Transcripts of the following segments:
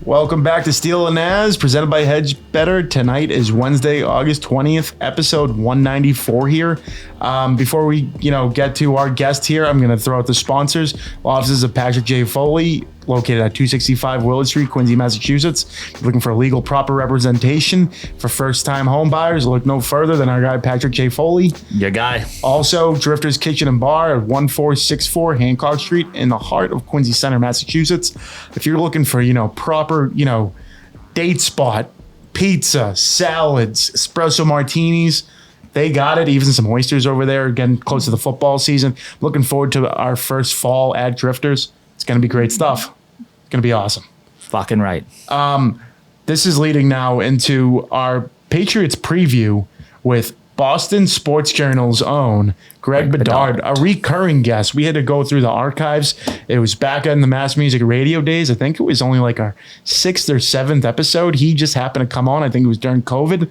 Welcome back to Steele Nazz, presented by Hedge Better. Tonight is Wednesday, August 20th, episode 194 here. Before we, get to our guest here, I'm going to throw out the sponsors. Offices of Patrick J. Foley, located at 265 Willard Street, Quincy, Massachusetts. If you're looking for legal proper representation for first-time home buyers, look no further than our guy, Patrick J. Foley. Your guy. Also, Drifter's Kitchen and Bar at 1464 Hancock Street in the heart of Quincy Center, Massachusetts. If you're looking for, proper, date spot, pizza, salads, espresso martinis, they got it. Even some oysters over there, getting close to the football season. Looking forward to our first fall at Drifters. It's going to be great stuff. It's going to be awesome. Fucking right. This is leading now into our Patriots preview with Boston Sports Journal's own Greg Bedard, a recurring guest. We had to go through the archives. It was back in the Mass Music Radio days. I think it was only like our 6th or 7th episode. He just happened to come on. I think it was during COVID.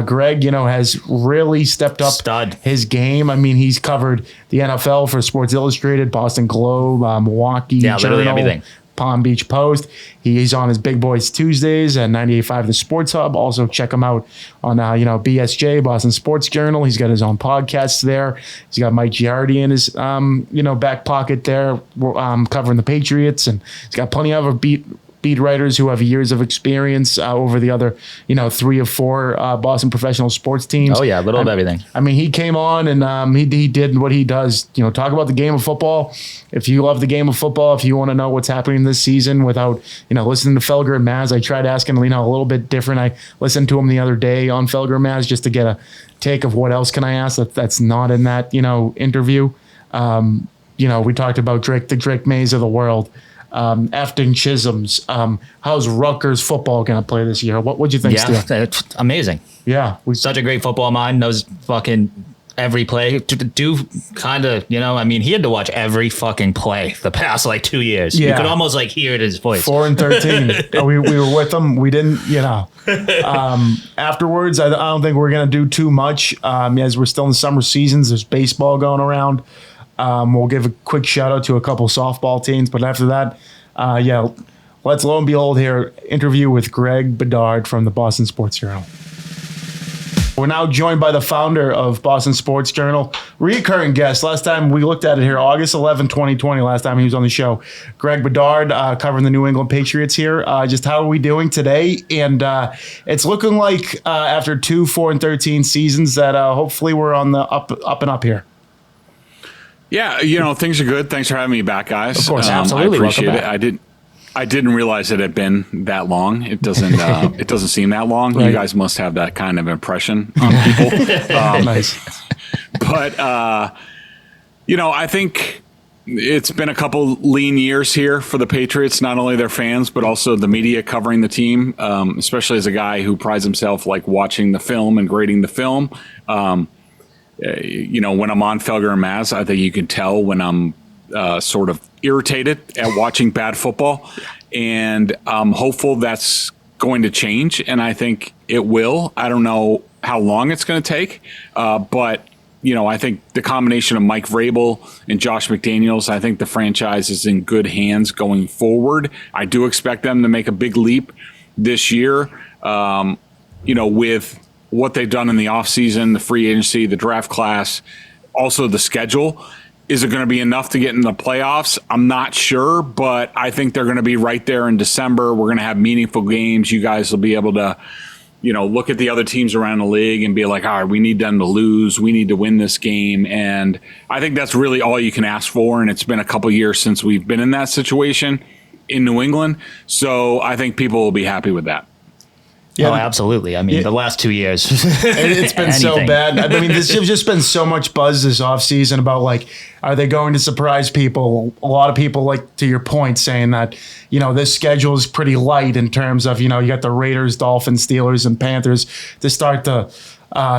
Greg, has really stepped up his game. I mean, he's covered the NFL for Sports Illustrated, Boston Globe, Milwaukee Journal, literally everything. Palm Beach Post. He's on his Big Boys Tuesdays at 98.5 The Sports Hub. Also check him out on BSJ, Boston Sports Journal. He's got his own podcasts there. He's got Mike Giardi in his back pocket there, covering the Patriots, and he's got plenty of other beat writers who have years of experience over the other 3 or 4 Boston professional sports teams. Oh yeah, a little of everything. I mean, he came on and he did what he does. Talk about the game of football. If you love the game of football, if you want to know what's happening this season without listening to Felger and Maz, I tried asking a little bit different. I listened to him the other day on Felger and Maz just to get a take of what else can I ask that's not in that interview. We talked about the Drake Mays of the world. Afton Chisholm's. How's Rutgers football going to play this year? What'd you think, Steele? Yeah, it's amazing. Yeah. Such a great football mind, knows fucking every play. Do kind of, he had to watch every fucking play the past 2 years. Yeah. You could almost hear it in his voice. 4-13. we were with them. We didn't, Afterwards, I don't think we're going to do too much as we're still in the summer seasons. There's baseball going around. We'll give a quick shout out to a couple softball teams, but after that, let's lo and behold here, interview with Greg Bedard from the Boston Sports Journal. We're now joined by the founder of Boston Sports Journal, recurring guest. Last time we looked at it here, August 11, 2020, last time he was on the show. Greg Bedard, covering the New England Patriots here. Just how are we doing today? And it's looking like after 2, 4, and 13 seasons that hopefully we're on the up and up here. Yeah, things are good. Thanks for having me back, guys. Of course, absolutely. I appreciate it. I didn't realize it had been that long. It doesn't it doesn't seem that long. Right. You guys must have that kind of impression on people. Nice. But I think it's been a couple lean years here for the Patriots, not only their fans, but also the media covering the team, especially as a guy who prides himself watching the film and grading the film. When I'm on Felger and Maz, I think you can tell when I'm sort of irritated at watching bad football, and I'm hopeful that's going to change, and I think it will. I don't know how long it's going to take, but I think the combination of Mike Vrabel and Josh McDaniels, I think the franchise is in good hands going forward. I do expect them to make a big leap this year, with what they've done in the offseason, the free agency, the draft class, also the schedule. Is it going to be enough to get in the playoffs? I'm not sure, but I think they're going to be right there in December. We're going to have meaningful games. You guys will be able to, look at the other teams around the league and be like, all right, we need them to lose. We need to win this game. And I think that's really all you can ask for. And it's been a couple years since we've been in that situation in New England. So I think people will be happy with that. Yeah, absolutely. The last 2 years. It's been so bad. There's just been so much buzz this offseason about, are they going to surprise people? A lot of people, to your point, saying that, this schedule is pretty light in terms of, you got the Raiders, Dolphins, Steelers, and Panthers to start the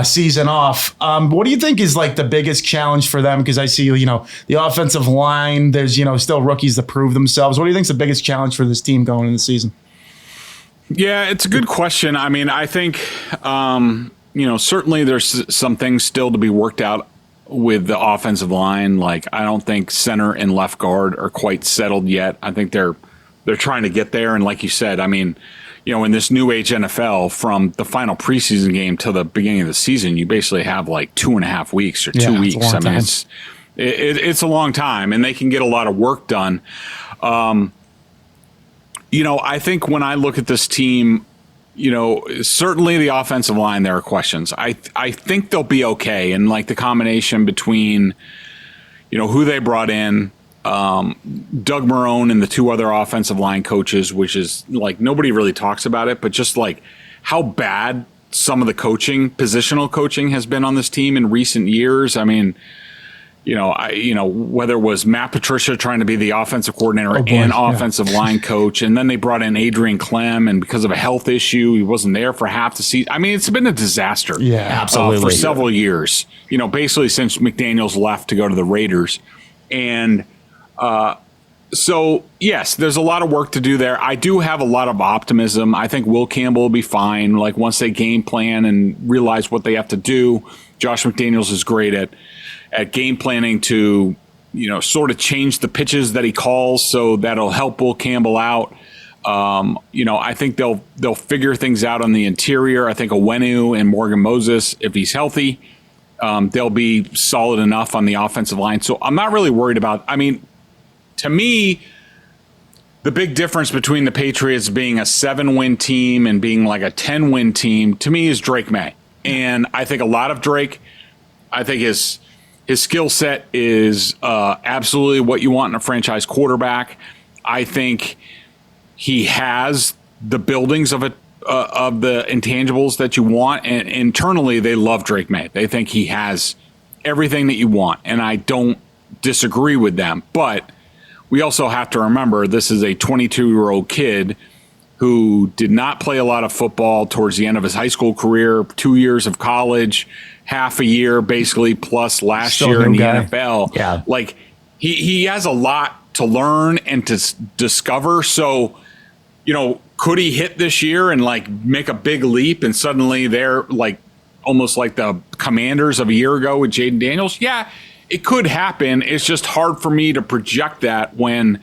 season off. What do you think is, the biggest challenge for them? Because I see, the offensive line, there's, still rookies to prove themselves. What do you think is the biggest challenge for this team going into the season? Yeah, it's a good question. I think, certainly there's some things still to be worked out with the offensive line. I don't think center and left guard are quite settled yet. I think they're they're trying to get there. And like you said, I mean, in this new age NFL, from the final preseason game to the beginning of the season, you basically have like 2.5 weeks or 2 weeks. I mean, it's a long time, and they can get a lot of work done. I think when I look at this team, certainly the offensive line, there are questions. I think they'll be okay. And like the combination between, who they brought in, Doug Marrone and the two other offensive line coaches, which is like, nobody really talks about it, but just like how bad some of the positional coaching has been on this team in recent years. I mean, whether it was Matt Patricia trying to be the offensive coordinator and offensive line coach, and then they brought in Adrian Clem, and because of a health issue, he wasn't there for half the season. I mean, it's been a disaster. Yeah, absolutely. For several years, basically since McDaniels left to go to the Raiders. And so, yes, there's a lot of work to do there. I do have a lot of optimism. I think Will Campbell will be fine. Like, once they game plan and realize what they have to do, Josh McDaniels is great at game planning to, sort of change the pitches that he calls. So that'll help Will Campbell out. I think they'll figure things out on the interior. I think Owenu and Morgan Moses, if he's healthy, they'll be solid enough on the offensive line. So I'm not really worried about, to me, the big difference between the Patriots being a 7-win team and being like a 10-win team, to me, is Drake Maye. And I think a lot of Drake, I think his skill set is absolutely what you want in a franchise quarterback. I think he has the buildings of the intangibles that you want, and internally they love Drake Maye. They think he has everything that you want, and I don't disagree with them. But we also have to remember this is a 22-year-old kid who did not play a lot of football towards the end of his high school career, 2 years of college, half a year basically, plus last year in the NFL. Yeah. Like, he has a lot to learn and to discover. So, could he hit this year and like make a big leap, and suddenly they're like almost like the Commanders of a year ago with Jaden Daniels? Yeah, it could happen. It's just hard for me to project that when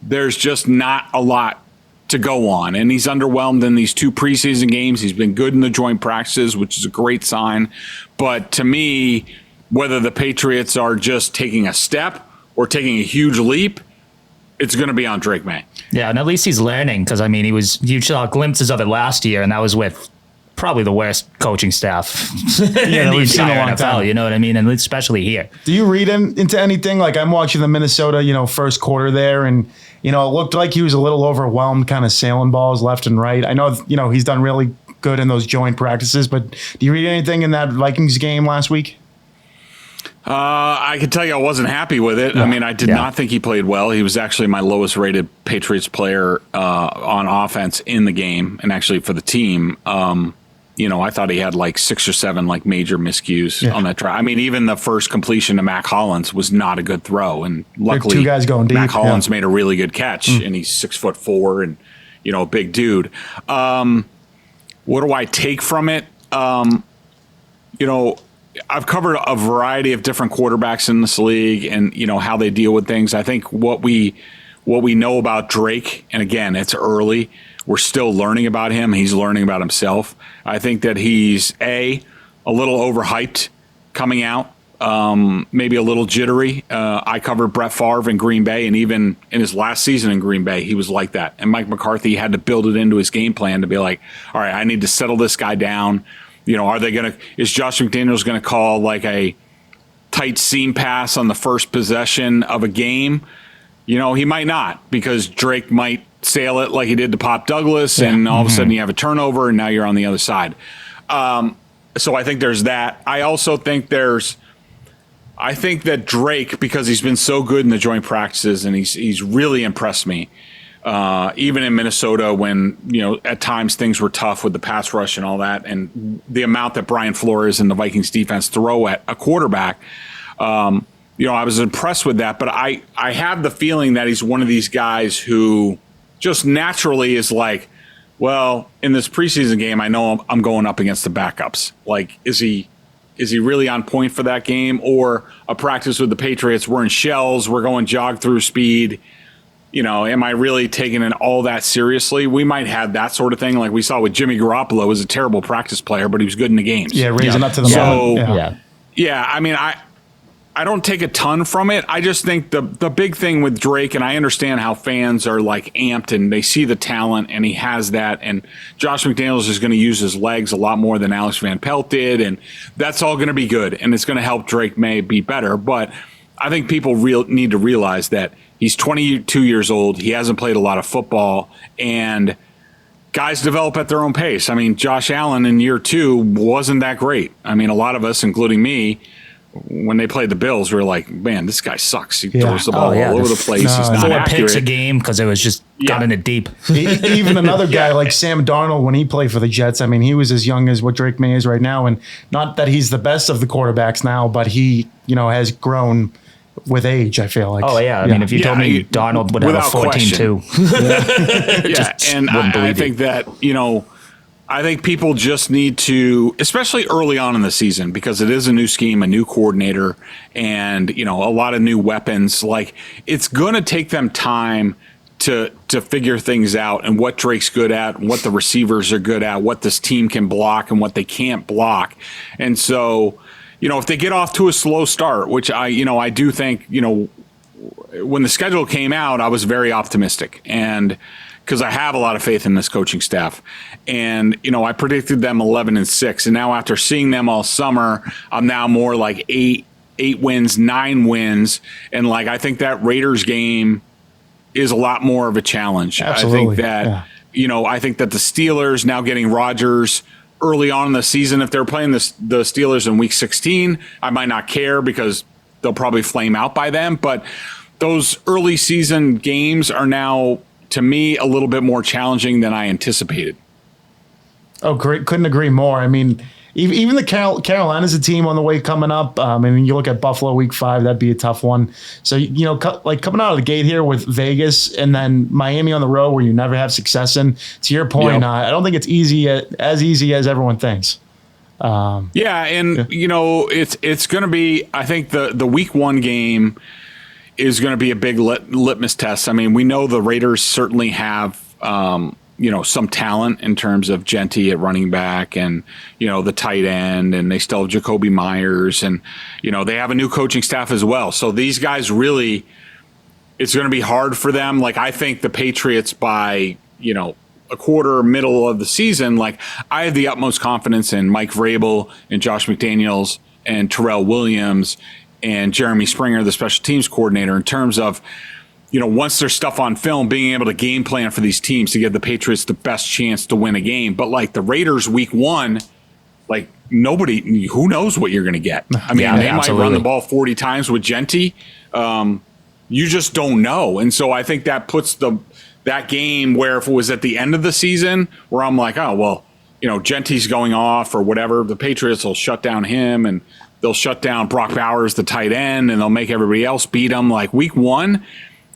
there's just not a lot to go on. And he's underwhelmed in these 2 preseason games. He's been good in the joint practices, which is a great sign. But to me, whether the Patriots are just taking a step or taking a huge leap, it's going to be on Drake Maye. Yeah, and at least he's learning, because you saw glimpses of it last year, and that was with probably the worst coaching staff in the entire NFL. You know what I mean? And especially here. Do you read into anything? Like, I'm watching the Minnesota, first quarter there, and it looked like he was a little overwhelmed, kind of sailing balls left and right. I know, he's done really good in those joint practices, but do you read anything in that Vikings game last week? I can tell you I wasn't happy with it. I mean, I did not think he played well. He was actually my lowest rated Patriots player on offense in the game, and actually for the team. I thought he had like 6 or 7 like major miscues on that try. I mean, even the first completion to Mac Hollins was not a good throw, and luckily 2 guys going deep. Mac Hollins made a really good catch, and he's 6'4" and a big dude. What do I take from it? I've covered a variety of different quarterbacks in this league, and how they deal with things. I think what we know about Drake, and again, it's early. We're still learning about him. He's learning about himself. I think that he's a little overhyped coming out, maybe a little jittery. I covered Brett Favre in Green Bay, and even in his last season in Green Bay, he was like that. And Mike McCarthy had to build it into his game plan to be like, all right, I need to settle this guy down. Is Josh McDaniels going to call like a tight seam pass on the first possession of a game? He might not, because Drake might sail it like he did to Pop Douglas, and all of a sudden you have a turnover, and now you're on the other side. So I think there's that. I also think I think that Drake, because he's been so good in the joint practices, and he's really impressed me. Even in Minnesota, when at times things were tough with the pass rush and all that, and the amount that Brian Flores and the Vikings defense throw at a quarterback, I was impressed with that. But I have the feeling that he's one of these guys who just naturally is like, well, in this preseason game, I know I'm going up against the backups. Like, is he really on point for that game? Or a practice with the Patriots, we're in shells, we're going jog through speed. am I really taking it all that seriously? We might have that sort of thing, like we saw with Jimmy Garoppolo. Was a terrible practice player, but he was good in the games. Yeah, raising up to the moment. Yeah. I mean, I don't take a ton from it. I just think the big thing with Drake, and I understand how fans are like amped and they see the talent and he has that. And Josh McDaniels is going to use his legs a lot more than Alex Van Pelt did. And that's all going to be good. And it's going to help Drake Maye be better. But I think people need to realize that he's 22 years old. He hasn't played a lot of football, and guys develop at their own pace. I mean, Josh Allen in year 2 wasn't that great. I mean, a lot of us, including me, when they played the Bills, we were like, man, this guy sucks. He throws the ball all over the place. He's not 4 accurate. picks a game because it was just got in it deep. Even another guy like Sam Darnold, when he played for the Jets, I mean, he was as young as what Drake Maye is right now. And not that he's the best of the quarterbacks now, but he, has grown with age, I feel like. Oh, yeah. I mean, if you told me Darnold would have a 14-2. And I think that, I think people just need to, especially early on in the season, because it is a new scheme, a new coordinator, and, a lot of new weapons. Like, it's going to take them time to figure things out and what Drake's good at, and what the receivers are good at, what this team can block and what they can't block. And so, if they get off to a slow start, which I do think, when the schedule came out, I was very optimistic, and because I have a lot of faith in this coaching staff. And, I predicted them 11-6. And now after seeing them all summer, I'm now more like 8 wins, 9 wins. And I think that Raiders game is a lot more of a challenge. Absolutely. I think that the Steelers now getting Rodgers early on in the season, if they're playing the Steelers in week 16, I might not care because they'll probably flame out by then. But those early season games are now, to me, a little bit more challenging than I anticipated. Oh, great. Couldn't agree more. I mean, even the Carolina's a team on the way coming up. I mean, you look at Buffalo week 5, that'd be a tough one. So, coming out of the gate here with Vegas and then Miami on the road where you never have success in, to your point, I don't think it's as easy as everyone thinks. It's going to be, I think the week 1 game is going to be a big litmus test. I mean, we know the Raiders certainly have, some talent in terms of Genty at running back and, the tight end, and they still have Jacoby Myers, and, they have a new coaching staff as well. So these guys really, it's going to be hard for them. Like, I think the Patriots by, a quarter, middle of the season, I have the utmost confidence in Mike Vrabel and Josh McDaniels and Terrell Williams and Jeremy Springer, the special teams coordinator, in terms of, once there's stuff on film, being able to game plan for these teams to give the Patriots the best chance to win a game. But the Raiders week 1, nobody, who knows what you're going to get? I mean, they might run the ball 40 times with Genty. You just don't know. And so I think that puts that game where if it was at the end of the season where I'm like, oh, well, Genty's going off or whatever, the Patriots will shut down him and they'll shut down Brock Bowers, the tight end, and they'll make everybody else beat them. Week 1,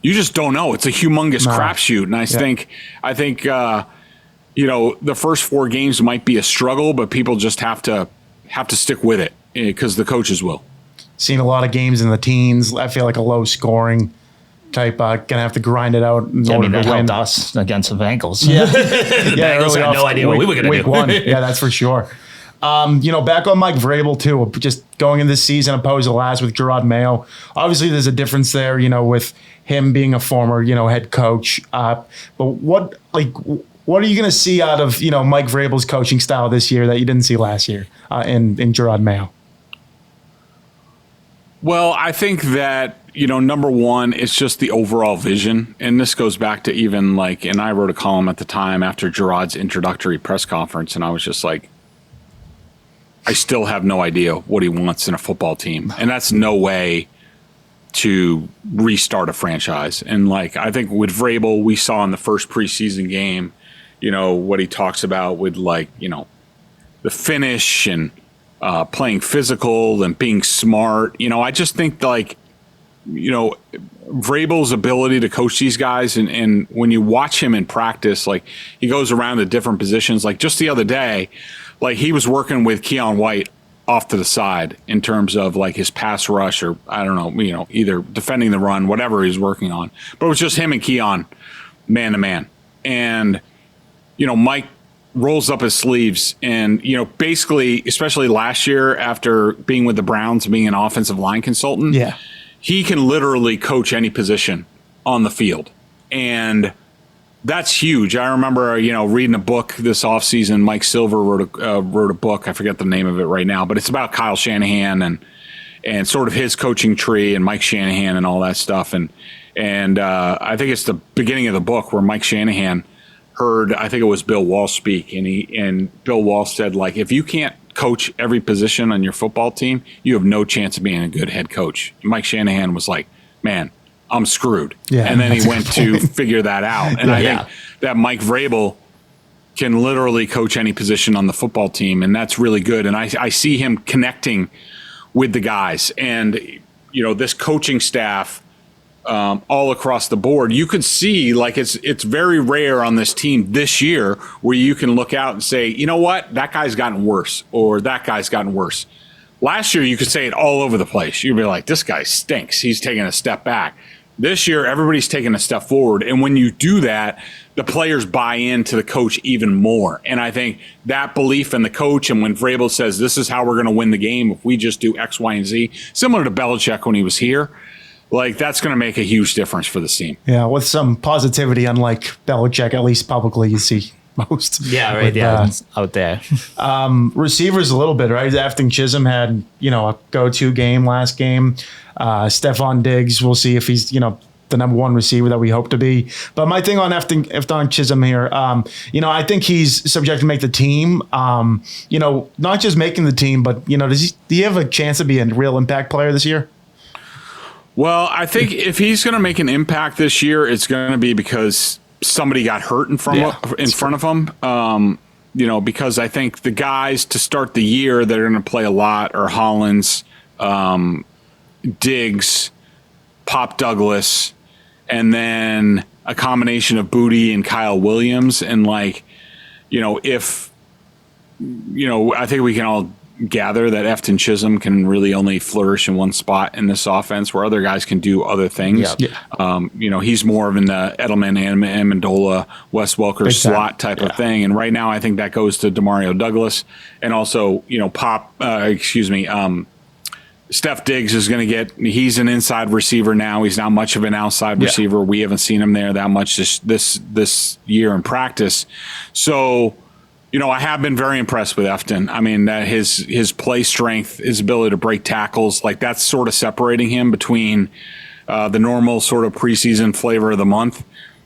you just don't know. It's a humongous crapshoot. And I think the first 4 games might be a struggle, but people just have to stick with it because the coaches will. Seen a lot of games in the teens. I feel like a low scoring type, gonna have to grind it out in order to win. Helped us against the Bengals. Yeah, Bengals had no idea what we were gonna do. Week 1, yeah, that's for sure. Back on Mike Vrabel too, just going in this season opposed to last with Gerard Mayo. Obviously, there's a difference there, with him being a former, head coach. But what are you going to see out of, Mike Vrabel's coaching style this year that you didn't see last year in Gerard Mayo? Well, I think that, number one, it's just the overall vision. And this goes back to even and I wrote a column at the time after Gerard's introductory press conference, and I was just like, I still have no idea what he wants in a football team. And that's no way to restart a franchise. And I think with Vrabel, we saw in the first preseason game, what he talks about with the finish and playing physical and being smart. I just think Vrabel's ability to coach these guys, and when you watch him in practice, he goes around to different positions. Just the other day, he was working with Keon White off to the side in terms of like his pass rush or I don't know, either defending the run, whatever he's working on. But it was just him and Keon man to man. And, Mike rolls up his sleeves and, basically, especially last year after being with the Browns, being an offensive line consultant, he can literally coach any position on the field. And that's huge. I remember, reading a book this offseason. Mike Silver wrote a book. I forget the name of it right now, but it's about Kyle Shanahan and sort of his coaching tree and Mike Shanahan and all that stuff. And I think it's the beginning of the book where Mike Shanahan heard, I think it was Bill Walsh speak, and Bill Walsh said, like, if you can't coach every position on your football team, you have no chance of being a good head coach. And Mike Shanahan was like, man, I'm screwed. Yeah, and then he went to figure that out. And I think that Mike Vrabel can literally coach any position on the football team, and that's really good. And I see him connecting with the guys. And, this coaching staff all across the board, you could see, like, it's very rare on this team this year where you can look out and say, you know what, that guy's gotten worse or that guy's gotten worse. Last year, you could say it all over the place. You'd be like, this guy stinks. He's taking a step back. This year, everybody's taking a step forward. And when you do that, the players buy into the coach even more. And I think that belief in the coach, and when Vrabel says, this is how we're going to win the game if we just do X, Y, and Z, similar to Belichick when he was here, like, that's going to make a huge difference for the team. Yeah, with some positivity, unlike Belichick, at least publicly, you see most. Yeah, right. Out there. Receivers a little bit, right? Afton Chisholm had, a go-to game last game. Stephon Diggs, we'll see if he's, the number one receiver that we hope to be. But my thing on Afton Chisholm here, I think he's subject to make the team. Not just making the team, but, do you have a chance to be a real impact player this year? Well, I think if he's going to make an impact this year, it's going to be because somebody got hurt in front of him. Because I think the guys to start the year that are going to play a lot are Hollins, Diggs, Pop Douglas, and then a combination of Booty and Kyle Williams. And I think we can all gather that Afton Chisholm can really only flourish in one spot in this offense where other guys can do other things. He's more of in the Edelman, Amendola, Wes Welker slot type of thing. And right now I think that goes to Demario Douglas and also, Steph Diggs is going to he's an inside receiver now. He's not much of an outside receiver. We haven't seen him there that much this year in practice. So, I have been very impressed with Efton. I mean, his play strength, his ability to break tackles, like that's sort of separating him between the normal sort of preseason flavor of the month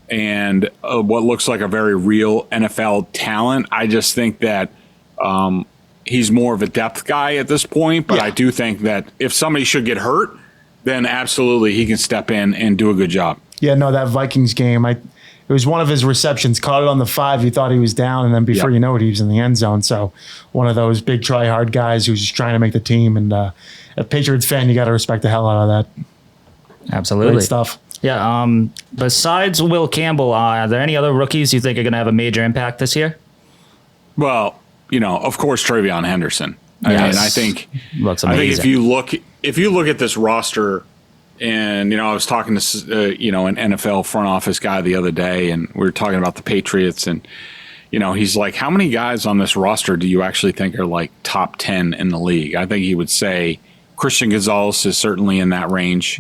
and what looks like a very real NFL talent. I just think that he's more of a depth guy at this point, but I do think that if somebody should get hurt, then absolutely he can step in and do a good job. Yeah, no, that Vikings game, it was one of his receptions, caught it on the 5. You thought he was down, and then before you know it, he was in the end zone. So one of those big try-hard guys who's just trying to make the team. And a Patriots fan, you got to respect the hell out of that. Absolutely. Great stuff. Yeah. Besides Will Campbell, are there any other rookies you think are going to have a major impact this year? Well, of course, Travion Henderson. Yes. I think looks amazing. I think if you look at this roster. And, I was talking to, an NFL front office guy the other day, and we were talking about the Patriots. And, he's like, how many guys on this roster do you actually think are like top 10 in the league? I think he would say Christian Gonzalez is certainly in that range.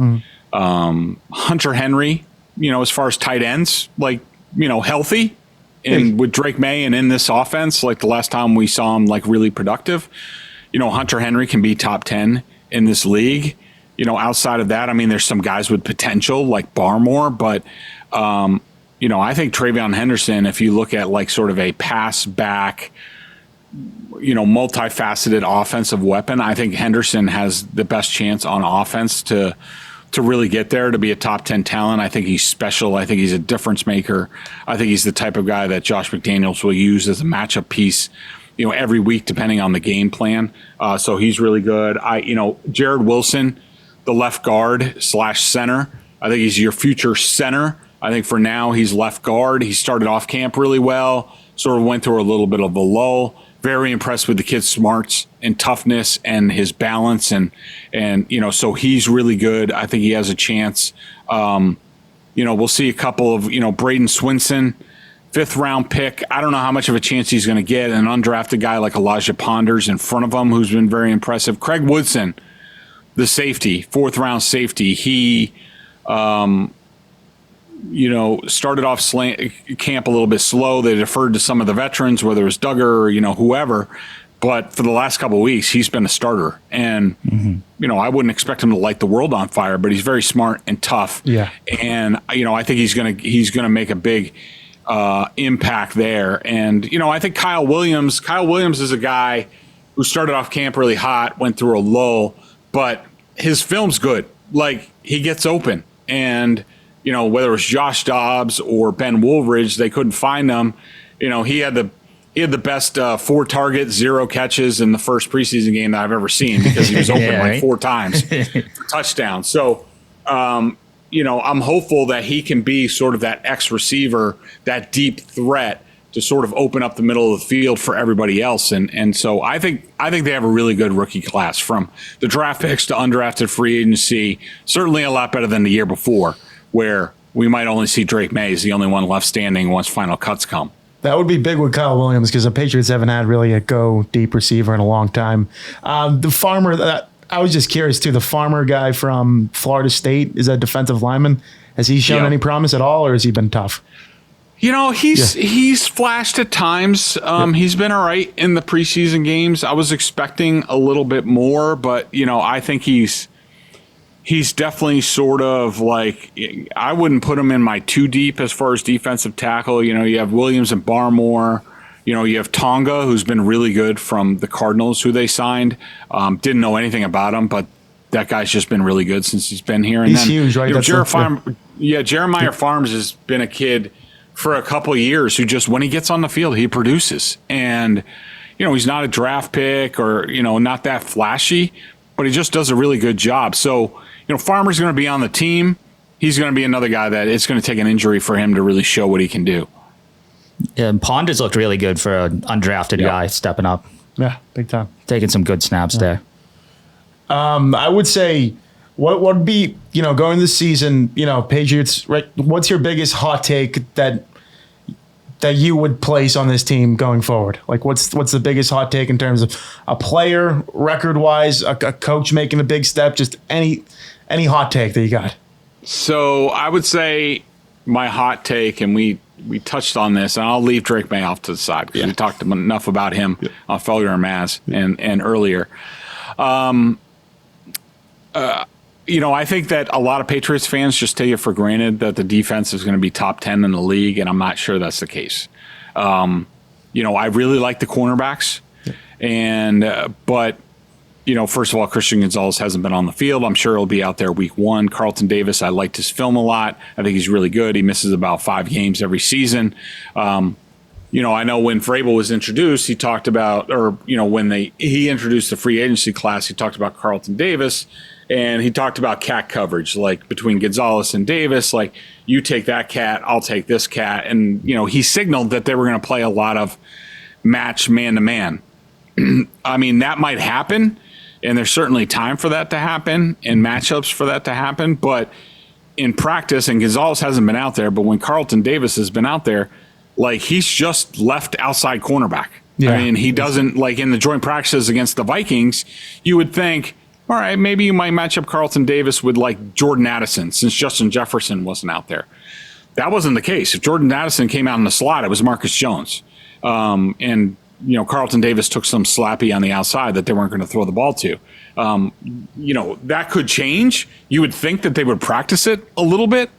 Hunter Henry, as far as tight ends, healthy. And with Drake Maye and in this offense, like the last time we saw him really productive, Hunter Henry can be top 10 in this league. Outside of that, I mean, there's some guys with potential like Barmore, but, I think Travion Henderson, if you look at sort of a pass back, multifaceted offensive weapon, I think Henderson has the best chance on offense to really get there, to be a top 10 talent. I think he's special. I think he's a difference maker. I think he's the type of guy that Josh McDaniels will use as a matchup piece, every week, depending on the game plan. So he's really good. Jared Wilson, the left guard / center. I think he's your future center. I think for now he's left guard. He started off camp really well, sort of went through a little bit of a lull. very impressed with the kid's smarts and toughness and his balance. And so he's really good. I think he has a chance. We'll see a couple of, Braden Swinson, 5th round pick. I don't know how much of a chance he's going to get. An undrafted guy like Elijah Ponders in front of him, who's been very impressive. Craig Woodson, the safety, 4th round safety. He, started off camp a little bit slow. They deferred to some of the veterans, whether it was Duggar or, whoever. But for the last couple of weeks, he's been a starter. And, I wouldn't expect him to light the world on fire, but he's very smart and tough. Yeah. And, I think he's going to make a big impact there. And, I think Kyle Williams is a guy who started off camp really hot, went through a lull, but his film's good. Like, he gets open. And, whether it was Josh Dobbs or Ben Woolridge, they couldn't find them. He had the best 4 targets, 0 catches in the first preseason game that I've ever seen, because he was open 4 times for touchdowns. So, I'm hopeful that he can be sort of that X receiver, that deep threat to sort of open up the middle of the field for everybody else. And so I think they have a really good rookie class, from the draft picks to undrafted free agency. Certainly a lot better than the year before, where we might only see Drake Maye as the only one left standing once final cuts come. That would be big with Kyle Williams, because the Patriots haven't had really a go deep receiver in a long time. The Farmer, I was just curious too. The Farmer guy from Florida State, is that defensive lineman? Has he shown any promise at all, or has he been tough? He's flashed at times. He's been all right in the preseason games. I was expecting a little bit more, but I think he's definitely sort of like, I wouldn't put him in my too deep as far as defensive tackle. You have Williams and Barmore. You have Tonga, who's been really good from the Cardinals, who they signed. Didn't know anything about him, but that guy's just been really good since he's been here. And he's huge, right? Jeremiah Farms has been a kid for a couple of years who just, when he gets on the field, he produces. And, he's not a draft pick or, not that flashy, but he just does a really good job. So, Farmer's going to be on the team. He's going to be another guy that it's going to take an injury for him to really show what he can do. Yeah, and Ponders looked really good for an undrafted guy stepping up. Yeah, big time. Taking some good snaps there. I would say, what would be, going this season, Patriots, right? What's your biggest hot take that you would place on this team going forward? Like, what's the biggest hot take in terms of a player, record-wise, a coach making a big step, just any hot take that you got? So I would say my hot take, and we touched on this, and I'll leave Drake Maye off to the side because we talked enough about him on Felger and Maz and earlier. I think that a lot of Patriots fans just take it for granted that the defense is going to be top 10 in the league, and I'm not sure that's the case. I really like the cornerbacks, but first of all, Christian Gonzalez hasn't been on the field. I'm sure he'll be out there week 1. Carlton Davis, I liked his film a lot. I think he's really good. He misses about 5 games every season. I know when Vrabel was introduced, he talked about, he introduced the free agency class, he talked about Carlton Davis, and he talked about cat coverage, like between Gonzalez and Davis, like, you take that cat, I'll take this cat. And, he signaled that they were going to play a lot of match man-to-man. I mean, that might happen, and there's certainly time for that to happen and matchups for that to happen. But in practice, and Gonzalez hasn't been out there, but when Carlton Davis has been out there, like, he's just left outside cornerback. Yeah. I mean, he doesn't, like, in the joint practices against the Vikings, you would think, all right, maybe you might match up Carlton Davis with, like, Jordan Addison, since Justin Jefferson wasn't out there. That wasn't the case. If Jordan Addison came out in the slot, it was Marcus Jones. Carlton Davis took some slappy on the outside that they weren't going to throw the ball to. That could change. You would think that they would practice it a little bit.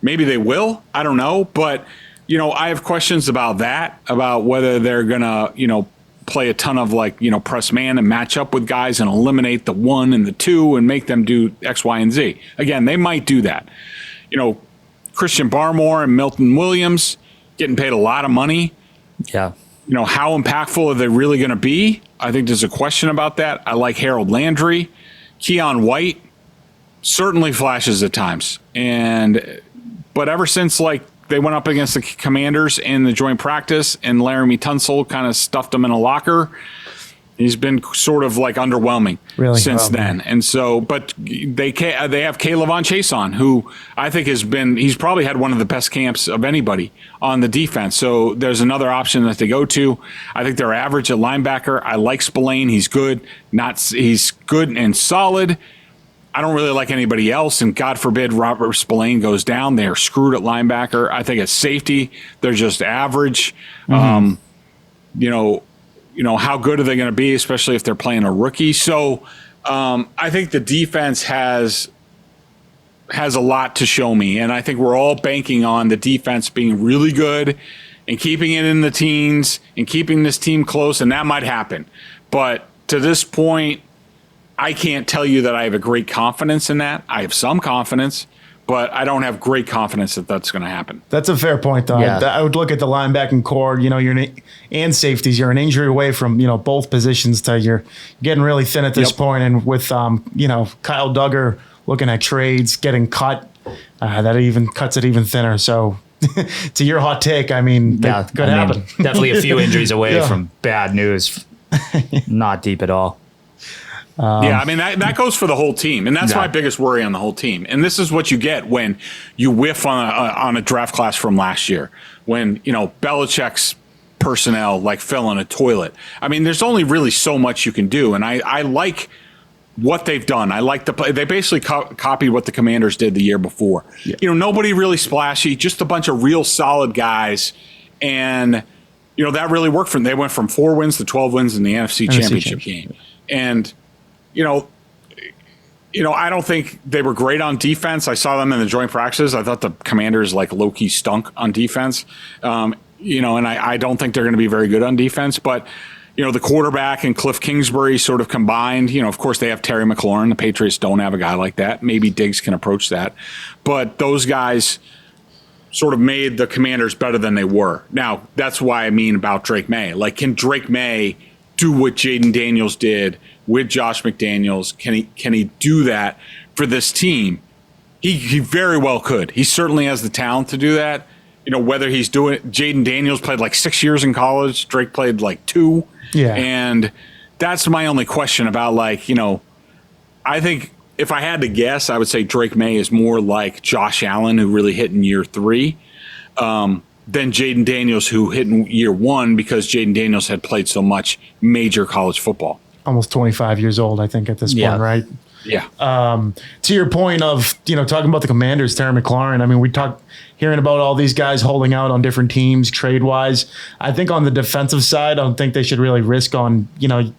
Maybe they will. I don't know. But, I have questions about that, about whether they're going to, play a ton of, like, press man and match up with guys and eliminate the 1 and the 2 and make them do X, Y, and Z. Again, they might do that. Christian Barmore and Milton Williams getting paid a lot of money. Yeah. How impactful are they really going to be? I think there's a question about that. I like Harold Landry. Keon White certainly flashes at times. But ever since, like, they went up against the Commanders in the joint practice, and Laramie Tunsil kind of stuffed him in a locker. He's been sort of like underwhelming since then. And so, but they have K'Lavon Chason, who I think he's probably had one of the best camps of anybody on the defense. So there's another option that they go to. I think they're average at linebacker. I like Spillane. He's good. He's good and solid. I don't really like anybody else. And God forbid Robert Spillane goes down. They're screwed at linebacker. I think at safety, they're just average. How good are they going to be, especially if they're playing a rookie? So I think the defense has a lot to show me, and I think we're all banking on the defense being really good and keeping it in the teens and keeping this team close, and that might happen. But to this point, I can't tell you that I have a great confidence in that. I have some confidence, but I don't have great confidence that that's going to happen. That's a fair point, though. Yeah. I would look at the linebacking core. And safeties. You're an injury away from both positions. You're getting really thin at this point. And with Kyle Duggar looking at trades, getting cut, that even cuts it even thinner. So, to your hot take, I mean, that could happen. Definitely a few injuries away from bad news. Not deep at all. That goes for the whole team, and that's my biggest worry on the whole team. And this is what you get when you whiff on a draft class from last year, when Belichick's personnel like fell in a toilet. I mean, there's only really so much you can do, and I like what they've done. I like the play. They basically copied what the Commanders did the year before. Yeah. Nobody really splashy, just a bunch of real solid guys, and that really worked for them. They went from 4 wins to 12 wins in the NFC Championship game, and I don't think they were great on defense. I saw them in the joint practices. I thought the Commanders like low-key stunk on defense. And I don't think they're going to be very good on defense. But, the quarterback and Cliff Kingsbury sort of combined. Of course, they have Terry McLaurin. The Patriots don't have a guy like that. Maybe Diggs can approach that. But those guys sort of made the Commanders better than they were. Now, that's why I mean about Drake Maye. Like, can Drake Maye do what Jaden Daniels did with Josh McDaniels? Can he do that for this team? He very well could. He certainly has the talent to do that. Whether he's doing it, Jaden Daniels played like 6 years in college. Drake played like 2. Yeah. And that's my only question about I think if I had to guess, I would say Drake Maye is more like Josh Allen, who really hit in year 3. Than Jaden Daniels, who hit in year 1 because Jaden Daniels had played so much major college football. Almost 25 years old, I think, at this point, right? Yeah. To your point of, talking about the Commanders, Terry McLaurin, I mean, we hearing about all these guys holding out on different teams trade-wise. I think on the defensive side, I don't think they should really risk on,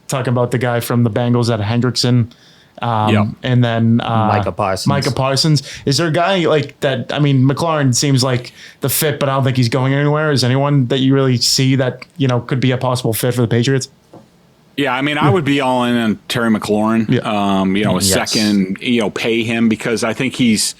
talking about the guy from the Bengals at Hendrickson. And then Micah Parsons. Is there a guy like that? I mean, McLaurin seems like the fit, but I don't think he's going anywhere. Is anyone that you really see that could be a possible fit for the Patriots? Yeah, I mean, I would be all in on Terry McLaurin. Yeah. Second, pay him, because I think he's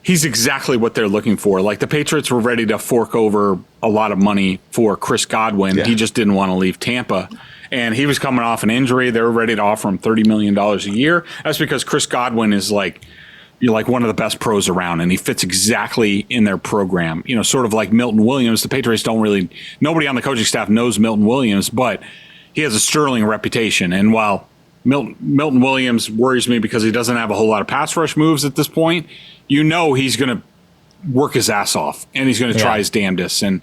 exactly what they're looking for. Like, the Patriots were ready to fork over a lot of money for Chris Godwin. Yeah. He just didn't want to leave Tampa. And he was coming off an injury. They were ready to offer him $30 million a year. That's because Chris Godwin is one of the best pros around, and he fits exactly in their program. Sort of like Milton Williams. The Patriots nobody on the coaching staff knows Milton Williams, but he has a sterling reputation. And while Milton Williams worries me because he doesn't have a whole lot of pass rush moves at this point, he's going to work his ass off, and he's going to try his damnedest. So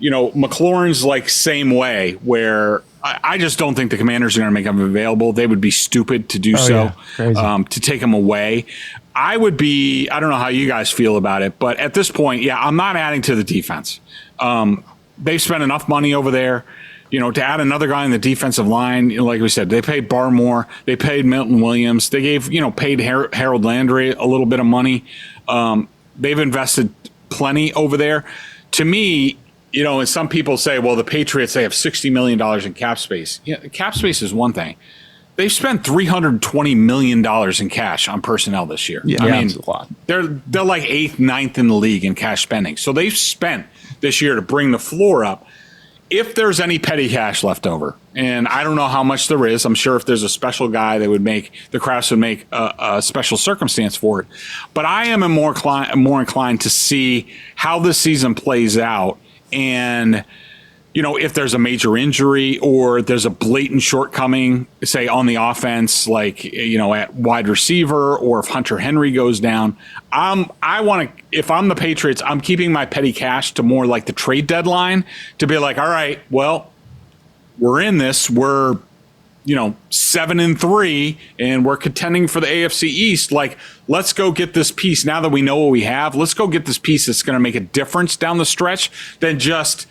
McLaurin's like same way, where I just don't think the Commanders are going to make him available. They would be stupid to do to take him away. I don't know how you guys feel about it, but at this point, I'm not adding to the defense. They've spent enough money over there, to add another guy on the defensive line. Like we said, they paid Barmore, they paid Milton Williams, they gave, paid Harold Landry a little bit of money. They've invested plenty over there. To me, and some people say, well, the Patriots, they have $60 million in cap space. Cap space is one thing. They've spent $320 million in cash on personnel this year. I mean, that's a lot. They're like 8th, 9th in the league in cash spending. So they've spent this year to bring the floor up. if there's any petty cash left over, and I don't know how much there is, I'm sure if there's a special guy that would make the Crafts would make a special circumstance for it. But I am more inclined to see how this season plays out, and if there's a major injury or there's a blatant shortcoming, say on the offense, like at wide receiver, or if Hunter Henry goes down, if I'm the Patriots, I'm keeping my petty cash to more like the trade deadline to be like, all right, well, we're in this, we're 7-3, and we're contending for the AFC East. Like, let's go get this piece now that we know what we have. Let's go get this piece that's going to make a difference down the stretch than just